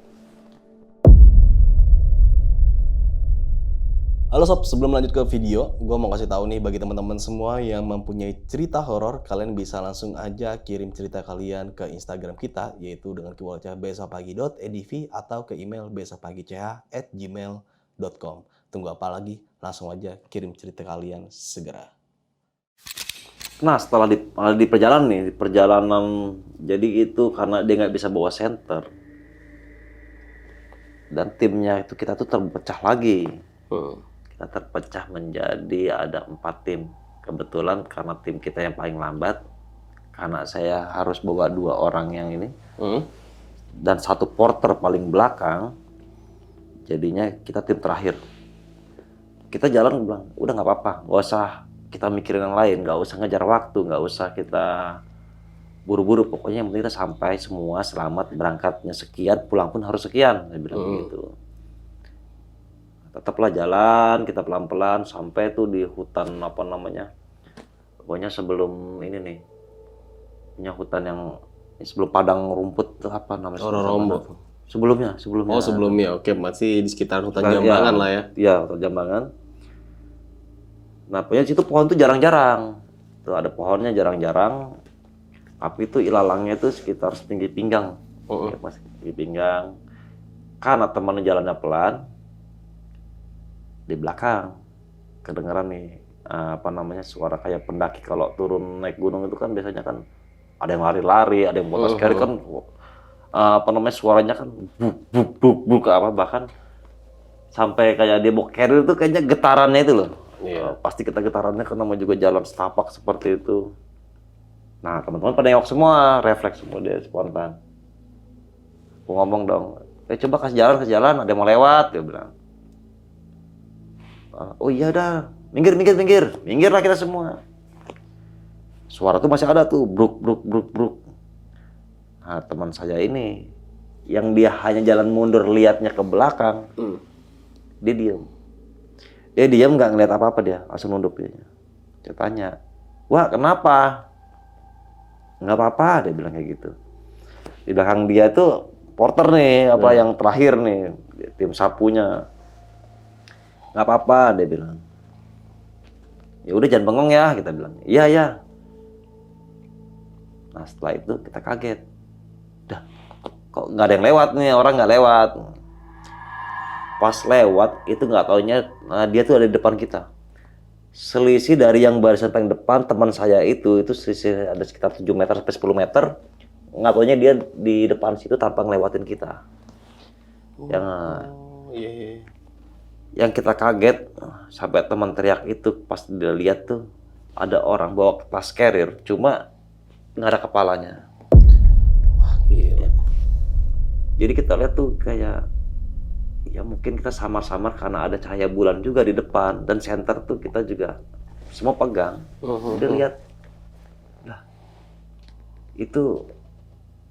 Halo sob, sebelum lanjut ke video, gue mau kasih tahu nih bagi teman-teman semua yang mempunyai cerita horor, kalian bisa langsung aja kirim cerita kalian ke Instagram kita, yaitu dengan keywordnya besokpagi.edv atau ke email besokpagi.ch@gmail.com. Tunggu apa lagi? Langsung aja kirim cerita kalian segera. Nah setelah di perjalanan jadi itu karena dia nggak bisa bawa senter dan timnya itu kita tuh terpecah lagi. Kita terpecah menjadi ada 4 tim. Kebetulan karena tim kita yang paling lambat, karena saya harus bawa 2 orang yang ini dan 1 porter paling belakang, jadinya kita tim terakhir. Kita jalan bilang udah nggak apa-apa, nggak usah kita mikirin yang lain, nggak usah ngejar waktu, nggak usah kita buru-buru, pokoknya yang penting kita sampai semua selamat, berangkatnya sekian, pulang pun harus sekian, saya bilang begitu. Tetaplah jalan, kita pelan-pelan sampai tuh di hutan pokoknya sebelum ini nih, punya hutan yang sebelum padang rumput tuh apa namanya? Rorombok. Sebelumnya. Oh sebelumnya, oke, masih di sekitar hutan Jambangan lah ya? Iya, hutan Jambangan. Nah, pokoknya situ pohon tuh jarang-jarang. Tuh ada pohonnya jarang-jarang. Tapi itu ilalangnya itu sekitar setinggi pinggang. Ya, masih setinggi pinggang. Karena teman jalannya pelan, di belakang kedengeran nih suara kayak pendaki kalau turun naik gunung itu kan biasanya kan ada yang lari-lari, ada yang bawa tas carry kan suaranya kan buk buk buk buk bahkan sampai kayak dia bawa carry itu kayaknya getarannya itu loh. Pasti kita getarannya karena namanya juga jalan setapak seperti itu. Nah, teman-teman pada nengok semua, refleks semua dia spontan. Aku ngomong dong, coba kasih jalan, ada yang mau lewat, dia bilang. Oh iya dah, minggirlah kita semua. Suara tuh masih ada tuh, bruk bruk bruk bruk. Nah, teman saya ini, yang dia hanya jalan mundur liatnya ke belakang, dia diem. Dia diam nggak ngeliat apa-apa dia, langsung nunduk dia. Saya tanya, wah kenapa? Nggak apa-apa, dia bilang kayak gitu. Di belakang dia tuh porter nih, yang terakhir nih, tim sapunya. Nggak apa-apa, dia bilang. Ya udah jangan bengong ya, kita bilang. Iya ya. Nah setelah itu kita kaget. Dah, kok nggak ada yang lewat nih, orang nggak lewat. Pas lewat itu nggak taunya dia tuh ada di depan kita. Selisih dari yang barisan paling depan teman saya itu selisih ada sekitar 7 meter sampai 10 meter. Nggak taunya dia di depan situ tanpa ngelewatin kita. Yang kita kaget sampai teman teriak itu pas dia lihat tuh ada orang bawa tas carrier cuma nggak ada kepalanya. Wah, gila. Jadi kita lihat tuh kayak ya mungkin kita samar-samar karena ada cahaya bulan juga di depan dan center tuh kita juga semua pegang. Udah lihat, lah itu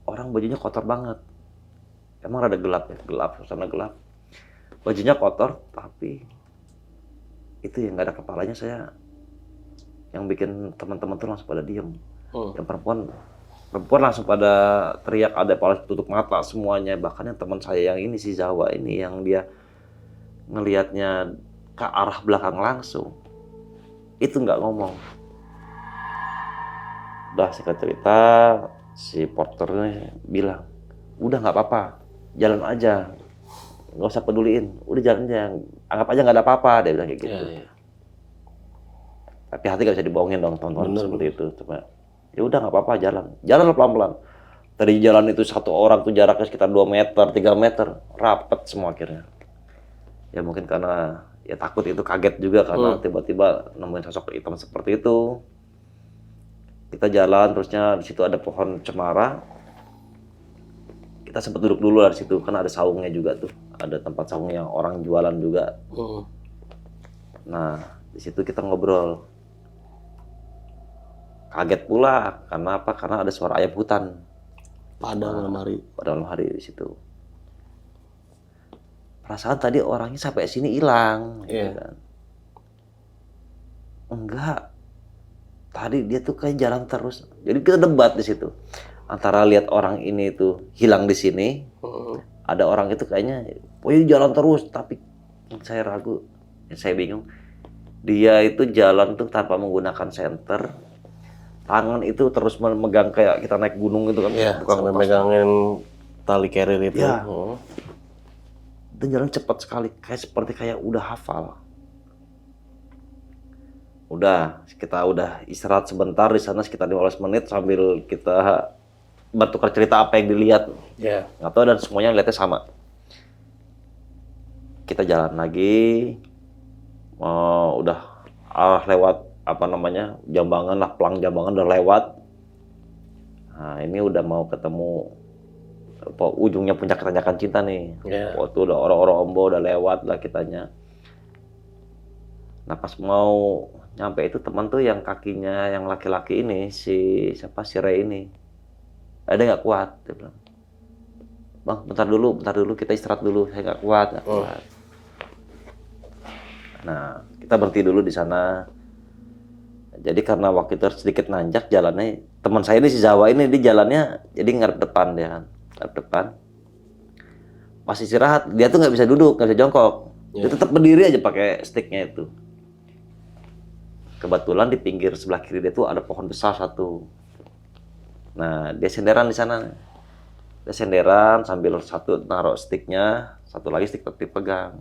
orang bajunya kotor banget. Emang rada gelap ya, suasana gelap. Bajunya kotor tapi itu yang nggak ada kepalanya saya yang bikin teman-teman tuh langsung pada diem. Yang perempuan langsung pada teriak, ada kepala tutup mata semuanya. Bahkan yang teman saya yang ini si Jawa ini yang dia ngelihatnya ke arah belakang langsung itu nggak ngomong. Udah singkat cerita si porternya bilang udah nggak apa-apa, jalan aja, nggak usah peduliin, udah jalan aja, anggap aja nggak ada apa-apa, dia bilang kayak gitu. Tapi hati nggak bisa dibohongin dong teman-teman seperti itu. Cuma ya udah nggak apa-apa, jalan pelan-pelan. Dari jalan itu satu orang tuh jaraknya sekitar 2 meter, 3 meter, rapet semua akhirnya. Ya mungkin karena ya takut itu kaget juga karena tiba-tiba nemuin sosok hitam seperti itu. Kita jalan terusnya di situ ada pohon cemara. Kita sempat duduk dulu di situ karena ada saungnya juga tuh, ada tempat saung yang orang jualan juga. Nah di situ kita ngobrol. Kaget pula karena apa? Karena ada suara ayam hutan. Pada malam hari di situ. Perasaan tadi orangnya sampai sini hilang, gitu kan? Enggak. Tadi dia tuh kayak jalan terus. Jadi kita debat di situ. Antara lihat orang ini tuh hilang di sini, ada orang itu kayaknya, oh ini jalan terus, tapi saya ragu, saya bingung. Dia itu jalan tuh tanpa menggunakan senter, tangan itu terus memegang kayak kita naik gunung itu kan, bukan megangin tali carrier itu. Ya. Dan jalan cepat sekali, seperti udah hafal. Udah, kita udah istirahat sebentar di sana sekitar 15 menit sambil kita bertukar cerita apa yang dilihat. Nggak tahu dan semuanya lihatnya sama. Kita jalan lagi, udah arah lewat Jambangan lah, Pelang Jambangan udah lewat. Nah ini udah mau ketemu ujungnya puncak Tanjakan Cinta nih. Waktu udah orang-orang Ombo udah lewat lah kitanya. Nah pas mau nyampe itu teman tuh yang kakinya yang laki-laki ini si Ray ini ada nggak kuat, dia bilang, bang bentar dulu kita istirahat dulu, saya nggak kuat. Nah kita berhenti dulu di sana. Jadi karena waktu itu sedikit nanjak jalannya, teman saya ini si Jawa ini di jalannya jadi ngarep depan dia kan, ngarep depan. Pas istirahat dia tuh nggak bisa duduk, nggak bisa jongkok, dia tetap berdiri aja pakai sticknya itu. Kebetulan di pinggir sebelah kiri dia tuh ada pohon besar satu. Nah dia senderan di sana, dia senderan sambil satu naruh sticknya, satu lagi stick dipegang.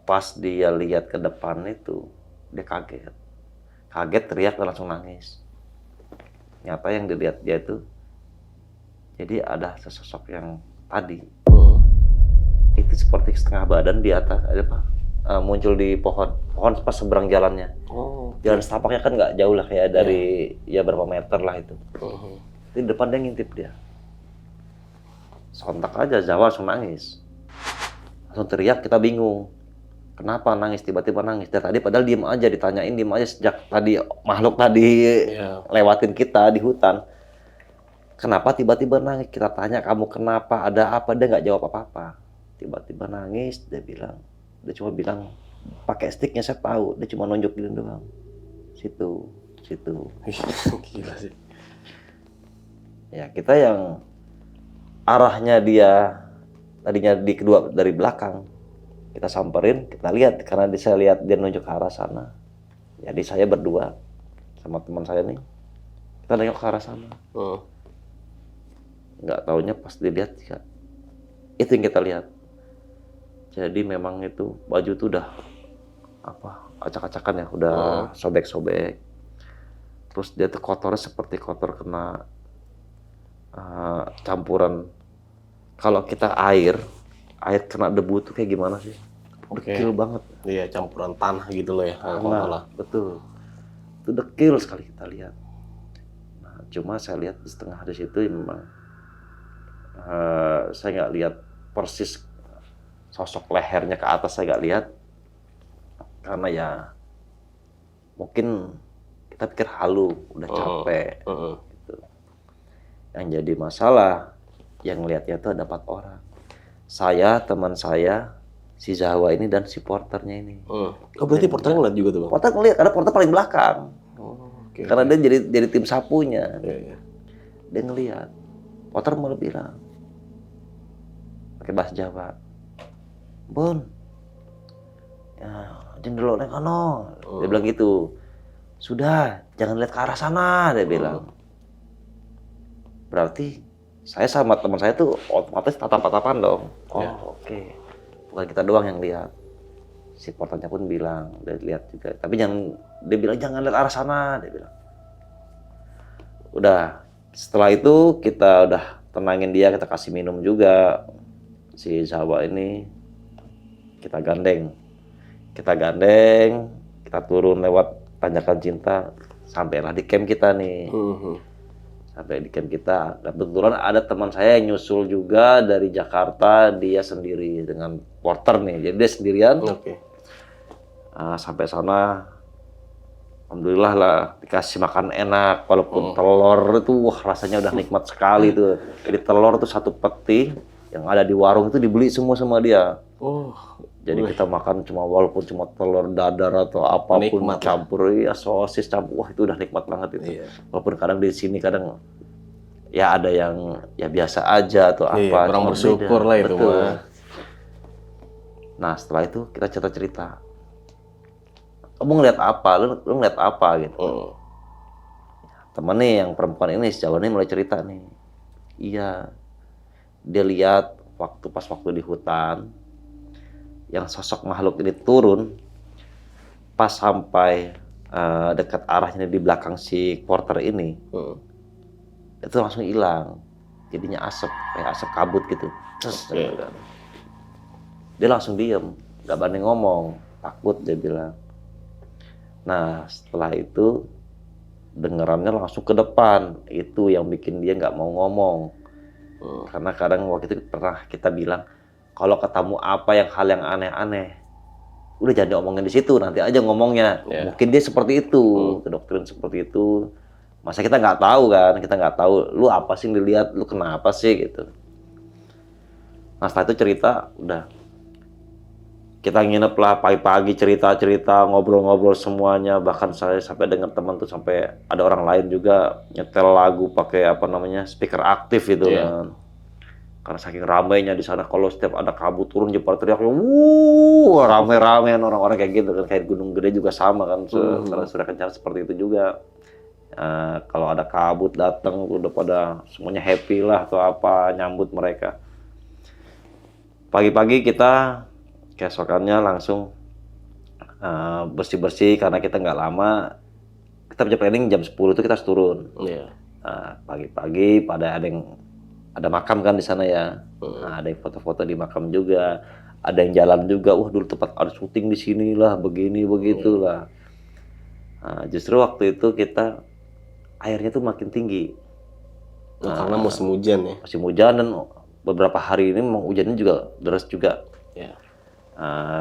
Pas dia lihat ke depan itu, dia kaget teriak dan langsung nangis. Nyata yang dilihat dia itu, jadi ada sesosok yang tadi itu seperti setengah badan di atas muncul di pohon pas seberang jalannya. Jalan setapaknya kan nggak jauh lah, kayak dari ya berapa meter lah itu. Di depan dia ngintip dia. Sontak aja Jawa langsung nangis. Langsung teriak, kita bingung. Kenapa nangis, tiba-tiba nangis. Dari tadi padahal diem aja, ditanyain diem aja sejak tadi makhluk tadi lewatin kita di hutan. Kenapa tiba-tiba nangis? Kita tanya, kamu kenapa, ada apa? Dia nggak jawab apa-apa. Tiba-tiba nangis, dia cuma bilang, pakai sticknya saya tahu, dia cuma nunjuk gini doang. Situ. Gila sih. Ya kita yang arahnya dia tadinya dari belakang, kita samperin, kita lihat, karena saya lihat dia nunjuk ke arah sana. Jadi saya berdua sama teman saya nih, kita nengok ke arah sana. Nggak taunya pas dilihat, itu yang kita lihat. Jadi memang itu baju tuh udah acak-acakan ya, udah sobek-sobek. Terus dia tuh kotornya seperti kotor kena campuran. Kalau kita air kena debu tuh kayak gimana sih? Dekil banget. Iya, campuran tanah gitu loh ya. Tanah, betul. Itu dekil sekali kita lihat. Nah, cuma saya lihat di setengah di situ memang saya nggak lihat persis sosok lehernya ke atas, saya nggak lihat. Karena ya mungkin kita pikir halu, udah capek. Gitu. Yang jadi masalah, yang lihatnya itu ada 4 orang. Saya, teman saya, si Jawa ini, dan si porternya ini. Berarti porternya ngeliat juga tuh Bang? Porter ngeliat, karena porter paling belakang. Karena dia jadi tim sapunya. Dia ngeliat. Porter malah bilang, pakai bahasa Jawa, Bun, ya jendelo neng kono. Dia bilang gitu. Sudah, jangan lihat ke arah sana, dia bilang. Berarti saya sama teman saya tuh otomatis tatap-tatapan dong. Oke. Bukan kita doang yang lihat. Si porternya pun bilang, dia lihat juga. Tapi dia bilang jangan lihat arah sana, dia bilang. Udah, setelah itu kita udah tenangin dia, kita kasih minum juga. Si Jawa ini kita gandeng, kita turun lewat tanjakan cinta, sampailah di camp kita nih. Sampai di camp kita, kebetulan ada teman saya yang nyusul juga dari Jakarta, dia sendiri dengan porter nih, jadi dia sendirian. Sampai sana, alhamdulillah lah dikasih makan enak, walaupun telur itu rasanya udah nikmat sekali tuh. Jadi telur tuh 1 peti yang ada di warung itu dibeli semua sama dia. Jadi kita makan walaupun cuma telur dadar atau apapun nikmat, campur ya sosis campur, itu udah nikmat banget itu. Walaupun kadang di sini ya ada yang ya biasa aja atau apa. Kurang bersyukur lah itu mah. Nah setelah itu kita cerita. Kamu ngeliat apa? Lu ngeliat apa gitu? Temen nih yang perempuan ini, si Jawa ini mulai cerita nih. Iya, dia lihat pas waktu di hutan, yang sosok makhluk ini turun, pas sampai dekat arahnya di belakang si porter ini, itu langsung hilang. Jadinya kayak asap kabut gitu. Dia langsung diem, nggak berani ngomong, takut dia bilang. Nah setelah itu dengerannya langsung ke depan, itu yang bikin dia nggak mau ngomong. Karena kadang waktu itu pernah kita bilang, kalau ketemu hal yang aneh-aneh, udah jangan diomongin di situ, nanti aja ngomongnya. Mungkin dia seperti itu, kedoktrin seperti itu. Masa kita nggak tahu kan, kita nggak tahu, lu apa sih yang dilihat, lu kenapa sih gitu. Nah setelah itu cerita, udah kita nginep lah pagi-pagi, cerita-cerita, ngobrol-ngobrol semuanya. Bahkan saya sampai dengar teman tuh sampai ada orang lain juga nyetel lagu pakai speaker aktif gitu kan. Karena saking ramainya di sana, kalau setiap ada kabut turun Jepara teriaknya, rame-ramean orang-orang kayak gitu kan, kayak Gunung Gede juga sama kan, sudah kencang seperti itu juga. Kalau ada kabut datang udah pada semuanya happy lah atau apa, nyambut mereka. Pagi-pagi kita keesokannya langsung bersih-bersih karena kita nggak lama. Kita punya planning jam 10 itu kita harus turun. Iya. Pagi-pagi ada makam kan di sana ya. Ada yang foto-foto di makam juga. Ada yang jalan juga. Wah dulu tempat ada syuting di sini lah, begini begitulah. Justru waktu itu airnya tuh makin tinggi. Karena musim hujan ya. Musim hujan dan beberapa hari ini memang hujannya juga deras juga. Ya.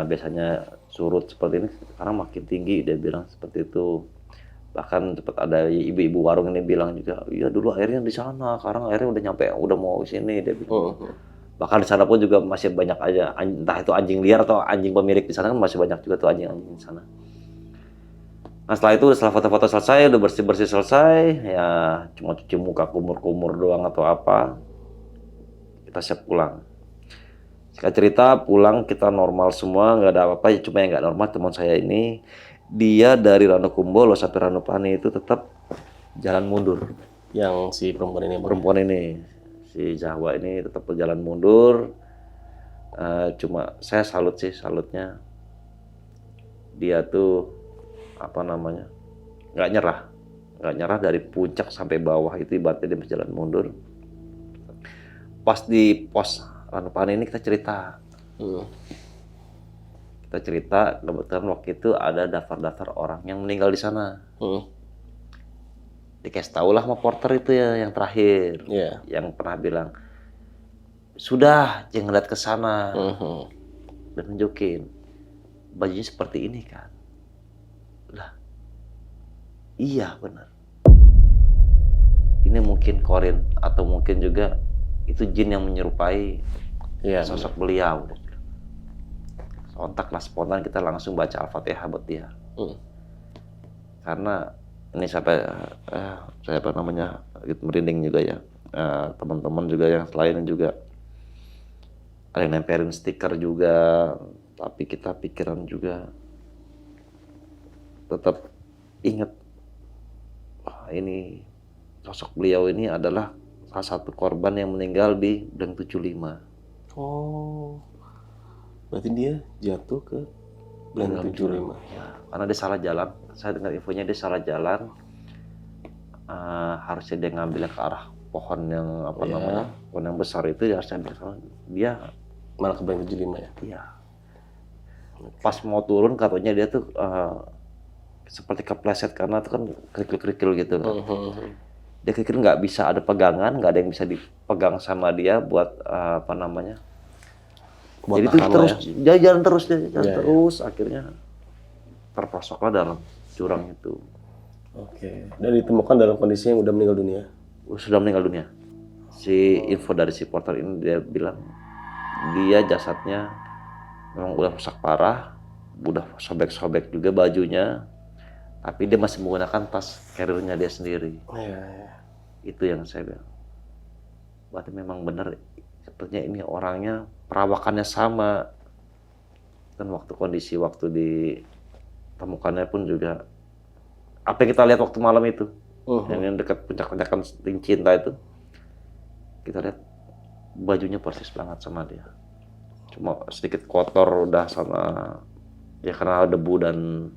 Biasanya surut seperti ini, sekarang makin tinggi, dia bilang seperti itu. Bahkan sempat ada ibu-ibu warung ini bilang juga, iya dulu airnya di sana, sekarang airnya udah mau ke sini, dia bilang. Bahkan di sana pun juga masih banyak aja, entah itu anjing liar atau anjing pemilik di sana kan masih banyak juga tuh anjing-anjing di sana. Nah setelah foto-foto selesai, udah bersih-bersih selesai, ya cuma cuci muka kumur-kumur doang atau apa, kita siap pulang. Singkat cerita pulang kita normal semua, nggak ada apa-apa, cuma yang nggak normal teman saya ini, dia dari Ranukumbolo sampai Ranupani itu tetap jalan mundur. Yang si perempuan ini. Perempuan ini, si Jawa ini tetap berjalan mundur. Cuma saya salutnya dia tuh nggak nyerah dari puncak sampai bawah itu ibaratnya dia berjalan mundur. Pas di pos Ranupani ini kita cerita. Kita cerita, kebetulan waktu itu ada daftar-daftar orang yang meninggal di sana. Dikasih tahu lah sama porter itu ya yang terakhir, yang pernah bilang, sudah jangan lihat ke sana, dan nunjukin bajunya seperti ini kan. Lah, iya benar. Ini mungkin korin atau mungkin juga itu jin yang menyerupai sosok beliau. Sontak lah spontan kita langsung baca Al-Fatihah buat dia. Karena ini saya merinding juga ya. Teman-teman juga yang lain juga ada yang nempelin stiker juga, tapi kita pikiran juga tetap ingat ini sosok beliau ini adalah salah satu korban yang meninggal di Bleng 75. Berarti dia jatuh ke Bleng 75. Ya, karena dia salah jalan. Saya dengar infonya dia salah jalan. Harusnya dia ngambilnya ke arah pohon yang pohon yang besar itu, ya harusnya dia malah ke Bleng 75 ya. Iya. Pas mau turun katanya dia tuh seperti kepleset karena itu kan kerikil-kerikil gitu kan. Dia kerikil nggak bisa ada pegangan, nggak ada yang bisa dipegang sama dia buat jadi itu terus jalan terus akhirnya terperosoklah dalam jurang itu. Dan ditemukan dalam kondisi yang udah meninggal dunia. Sudah meninggal dunia. Si info dari si porter ini dia bilang dia jasadnya memang udah rusak parah, udah sobek-sobek juga bajunya, tapi dia masih menggunakan tas carrier-nya dia sendiri. Itu yang saya bilang. Berarti memang benar sepertinya ini orangnya perawakannya sama. Dan waktu ditemukannya pun juga apa yang kita lihat waktu malam itu, yang dekat puncak-puncakan Cinta itu, kita lihat bajunya persis banget sama dia. Cuma sedikit kotor udah sama ya karena debu dan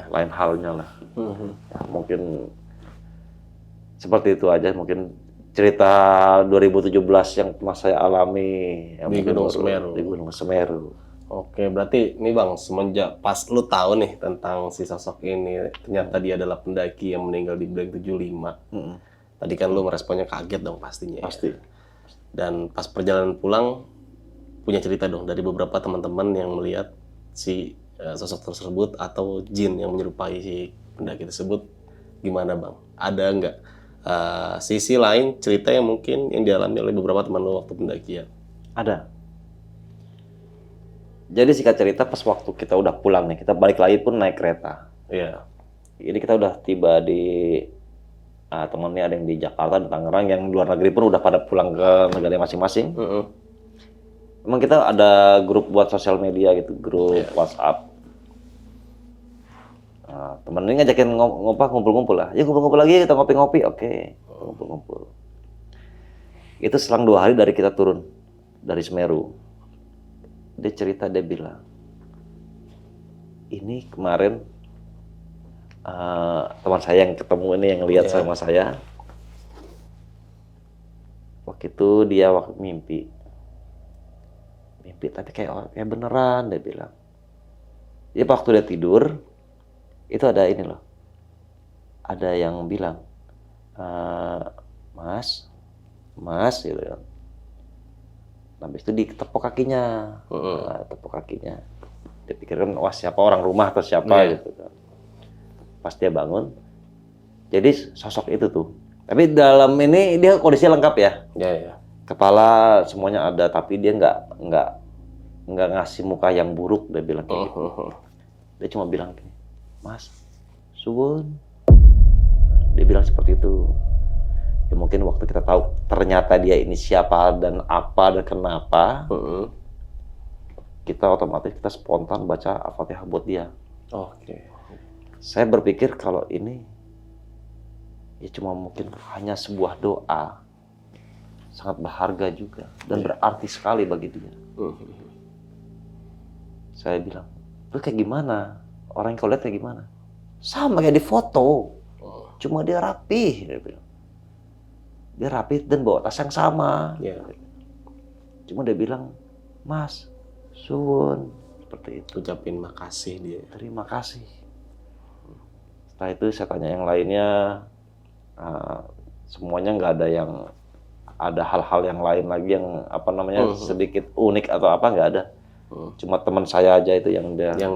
lain halnya lah. Ya, mungkin seperti itu aja mungkin cerita 2017 yang pernah saya alami di Gunung Semeru. Di Gunung Semeru. Berarti ini Bang, semenjak pas lu tahu nih tentang si sosok ini, ternyata dia adalah pendaki yang meninggal di Bleng 75. Tadi kan lu meresponnya kaget dong pastinya. Pasti. Ya? Dan pas perjalanan pulang, punya cerita dong dari beberapa teman-teman yang melihat si sosok tersebut atau jin yang menyerupai si pendaki tersebut. Gimana Bang? Ada nggak sisi lain cerita yang mungkin yang dialami oleh beberapa teman lu waktu pendakian? Ada. Jadi singkat cerita pas waktu kita udah pulang nih, kita balik lagi pun naik kereta. Iya. Jadi kita udah tiba di temennya ada yang di Jakarta, di Tangerang, yang luar negeri pun udah pada pulang ke negara masing-masing. Memang kita ada grup buat sosial media gitu, grup WhatsApp. Temen ini ngajakin ngumpul-ngumpul lah. Ya ngumpul-ngumpul lagi, kita ngopi-ngopi. Oke, ngumpul-ngumpul. Itu selang 2 hari dari kita turun dari Semeru. Dia cerita, dia bilang, ini kemarin teman saya yang ketemu ini yang lihat sama saya. Waktu itu dia mimpi tapi kayak beneran, dia bilang. Jadi waktu dia tidur itu ada ini loh, ada yang bilang mas gitu kan. Habis itu ditepuk kakinya, tepuk kakinya. Dia pikirkan wah siapa, orang rumah atau siapa gitu kan. Pas dia bangun, jadi sosok itu tuh. Tapi dalam ini dia kondisinya lengkap ya. Iya. Kepala semuanya ada, tapi dia nggak ngasih muka yang buruk, dia bilang kayak gitu. Dia cuma bilang gini, Mas, suwun. Dia bilang seperti itu. Ya mungkin waktu kita tahu ternyata dia ini siapa dan apa dan kenapa, kita otomatis kita spontan baca Al-Fatihah buat dia. Oke. Saya berpikir kalau ini ya cuma mungkin hanya sebuah doa, sangat berharga juga dan berarti sekali bagi dia. Saya bilang, lu kayak gimana? Orang yang kau lihat kayak gimana? Sama kayak di foto, cuma dia rapih. Dia bilang. Dia rapi dan bawa tas yang sama. Cuma dia bilang, Mas, suwun, seperti itu. Ucapin makasih dia. Terima kasih. Setelah itu saya tanya yang lainnya, semuanya nggak ada yang ada hal-hal yang lain lagi yang apa namanya sedikit unik atau apa, nggak ada. Cuma teman saya aja itu yang dia. Yang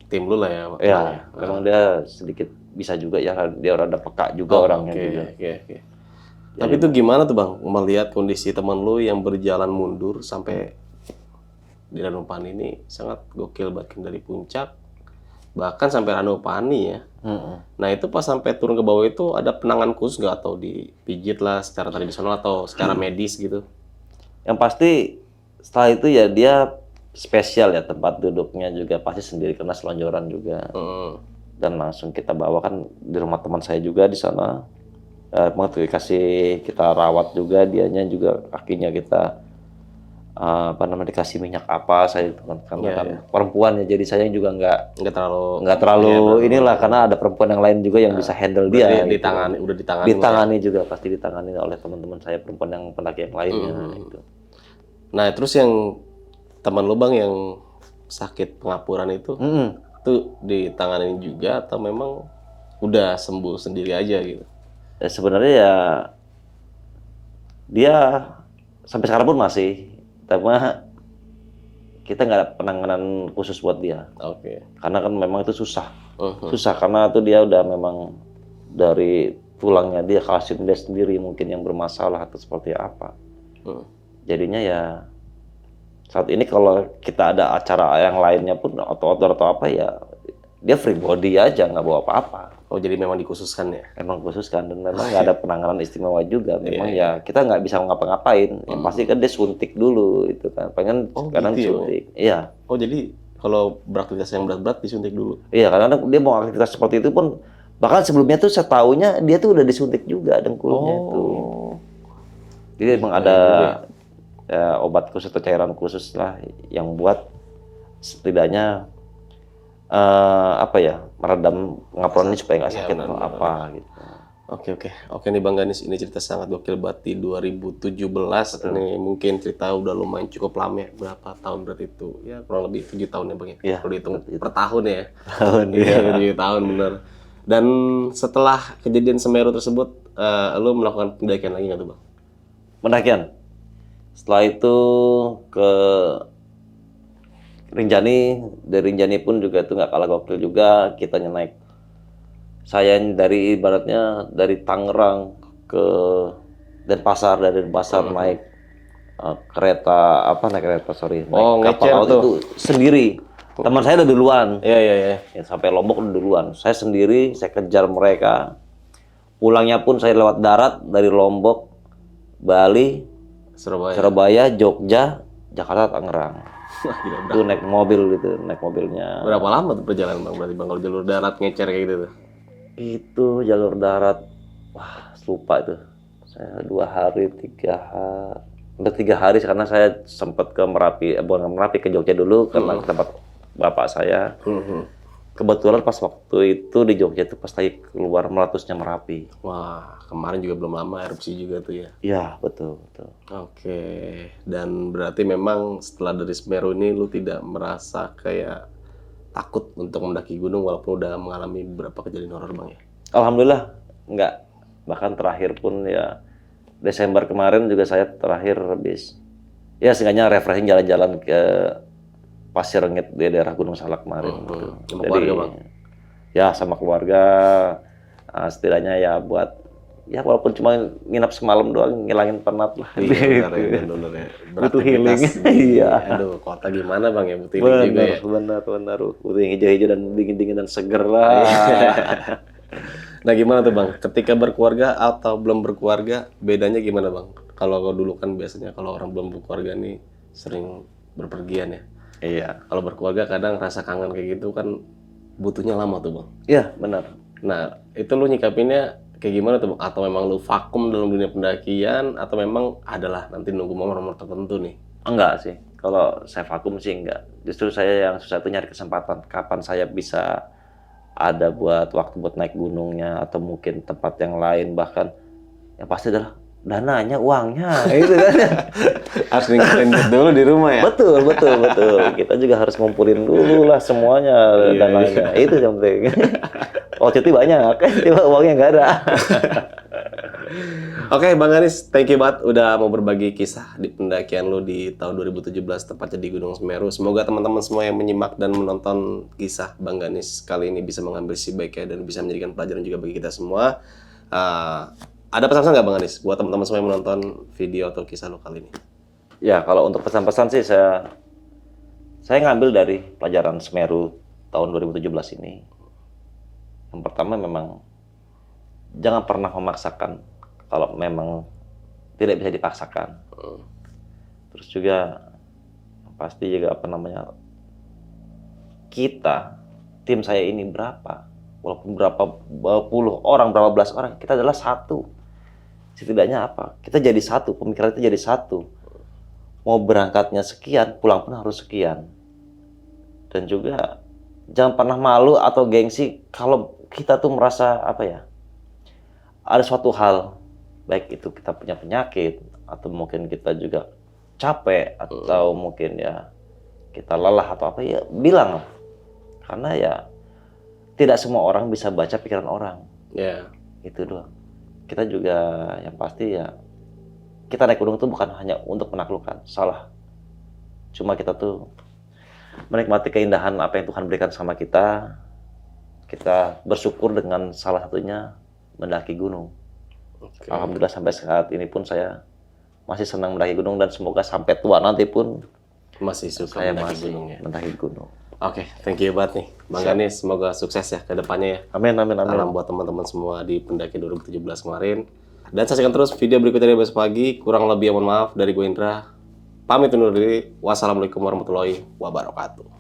tim lu lah ya. Ya, memang dia sedikit bisa juga ya, dia rada peka juga orangnya juga. Oke. Tapi itu gimana tuh Bang, melihat kondisi teman lu yang berjalan mundur sampai di Ranupani ini sangat gokil, bahkan dari puncak bahkan sampai Ranupani ya. Nah itu pas sampai turun ke bawah itu ada penanganan khusus nggak, atau dipijit lah secara tradisional atau secara medis gitu? Yang pasti setelah itu ya dia spesial ya, tempat duduknya juga pasti sendiri karena selonjoran juga. Dan langsung kita bawa kan di rumah teman saya juga di sana. Dikasih kita rawat juga, dianya juga kakinya kita dikasih minyak apa, saya itu kan karena kan perempuan ya, jadi saya juga nggak terlalu inilah, karena ada perempuan yang lain juga yang bisa handle dia. Ditangani, gitu. Udah ditangani juga, pasti ditangani oleh teman-teman saya perempuan yang pendaki yang lainnya. Gitu. Nah terus yang teman lu Bang yang sakit pengapuran itu, tuh ditangani juga atau memang udah sembuh sendiri aja gitu? Ya, sebenarnya ya dia sampai sekarang pun masih, tapi kita nggak ada penanganan khusus buat dia. Karena kan memang itu susah, karena itu dia udah memang dari tulangnya dia, kalsium dia sendiri mungkin yang bermasalah atau seperti apa. Jadinya ya saat ini kalau kita ada acara yang lainnya pun outdoor atau apa ya dia free body aja, nggak bawa apa-apa. Oh jadi memang dikhususkan ya? Memang khususkan, dan memang nggak ada penanganan istimewa juga. Memang ya kita nggak bisa ngapa-ngapain. Yang pasti kan dia suntik dulu itu kan. Pengen kadang gitu suntik. Iya. Oh jadi kalau beraktivitas yang berat-berat disuntik dulu? Iya, karena dia mau aktivitas seperti itu pun, bahkan sebelumnya tuh setaunya dia tuh udah disuntik juga dengkulnya tuh. Jadi memang ada obat khusus atau cairan khusus lah yang buat setidaknya meredam pengapuran ini supaya nggak sakit atau apa gitu. Oke nih Bang Ganis, ini cerita sangat gokil banget di 2017. Ini mungkin cerita udah lumayan cukup lama ya. Berapa tahun berarti itu? Ya kurang lebih 7 tahun ya Bang ya. Kalau dihitung per tahun ya. 7 tahun bener. Dan setelah kejadian Semeru tersebut, lu melakukan pendakian lagi nggak tuh Bang? Pendakian. Setelah itu ke Rinjani, dari Rinjani pun juga itu nggak kalah gokil juga, kita naik. Saya dari ibaratnya dari Tangerang ke Denpasar, dari Denpasar naik naik kapal itu sendiri. Teman saya udah duluan. Iya. Ya, sampai Lombok udah duluan. Saya sendiri, saya kejar mereka. Pulangnya pun saya lewat darat dari Lombok, Bali, Surabaya, Jogja, Jakarta, Tangerang. Itu naik mobilnya. Berapa lama tuh perjalanan Bang? Berarti Bang kalau jalur darat ngecer kayak gitu tuh? Itu jalur darat, wah lupa itu. Saya 2 hari, 3 hari. Udah 3 hari karena saya sempat ke Merapi, bukan ke Merapi, ke Jogja dulu karena ke tempat bapak saya. kebetulan pas waktu itu di Jogja itu pas lagi keluar meletusnya Merapi. Wah, kemarin juga belum lama erupsi juga tuh ya. Iya, betul, betul. Oke, dan berarti memang setelah dari Semeru ini lu tidak merasa kayak takut untuk mendaki gunung walaupun udah mengalami beberapa kejadian horor Bang ya? Alhamdulillah enggak. Bahkan terakhir pun ya Desember kemarin juga saya terakhir habis ya seenggaknya refreshing jalan-jalan ke Pasir Rengit di daerah Gunung Salak kemarin gitu. Sama keluarga Bang? Ya sama keluarga setidaknya ya buat ya walaupun cuma nginap semalam doang ngilangin penat lah. Iya, bener ya. Butuh healing. Iya. Aduh, kota gimana Bang ya, butuh healing juga ya. Benar. Butuh yang hijau-hijau dan dingin-dingin dan seger lah. Nah gimana tuh Bang, ketika berkeluarga atau belum berkeluarga, bedanya gimana Bang? Kalau dulu kan biasanya kalau orang belum berkeluarga nih sering berpergian ya. Iya. Kalau berkeluarga kadang rasa kangen kayak gitu kan butuhnya lama tuh Bang. Iya, benar. Nah itu lu nyikapinnya kayak gimana tuh Bang? Atau memang lu vakum dalam dunia pendakian atau memang adalah nanti nunggu momen-momen tertentu nih? Enggak sih. Kalau saya vakum sih enggak. Justru saya yang susah itu nyari kesempatan kapan saya bisa ada buat waktu buat naik gunungnya atau mungkin tempat yang lain bahkan yang pasti adalah dananya, uangnya gitu kan. Harus ningkatin dulu di rumah ya? Betul. Kita juga harus ngumpulin dulu lah semuanya dananya. Itu yang penting. Oh, cuti banyak, tiba uangnya nggak ada. Oke, Bang Ganis, thank you banget udah mau berbagi kisah di pendakian lu di tahun 2017 tepatnya di Gunung Semeru. Semoga teman-teman semua yang menyimak dan menonton kisah Bang Ganis kali ini bisa mengambil sisi baiknya dan bisa menjadikan pelajaran juga bagi kita semua. Ada pesan-pesan nggak Bang Ganis buat teman-teman semua yang menonton video atau kisah lu kali ini? Ya, kalau untuk pesan-pesan sih saya ngambil dari pelajaran Semeru tahun 2017 ini. Yang pertama memang jangan pernah memaksakan kalau memang tidak bisa dipaksakan. Terus juga pasti juga kita tim saya ini berapa, walaupun berapa puluh orang, berapa belas orang, kita adalah satu. Setidaknya kita jadi satu, pemikiran kita jadi satu. Mau berangkatnya sekian, pulang pun harus sekian. Dan juga jangan pernah malu atau gengsi kalau kita tuh merasa ada suatu hal, baik itu kita punya penyakit atau mungkin kita juga capek atau mungkin ya kita lelah atau bilang lah. Karena ya tidak semua orang bisa baca pikiran orang. Ya. Itu doang. Kita juga yang pasti ya kita naik gunung itu bukan hanya untuk menaklukkan, salah. Cuma kita tuh menikmati keindahan apa yang Tuhan berikan sama kita. Kita bersyukur dengan salah satunya mendaki gunung. Okay. Alhamdulillah sampai saat ini pun saya masih senang mendaki gunung dan semoga sampai tua nanti pun masih suka saya mendaki masih gunung ya. mendaki gunung. Oke, thank you banget nih Bang Ganis, semoga sukses ya ke depannya ya. Amin. Salam buat teman-teman semua di pendaki 2017 kemarin. Dan saksikan terus video berikutnya dari besok pagi. Kurang lebih mohon maaf dari gue Indra. Pamit undur diri. Wassalamualaikum warahmatullahi wabarakatuh.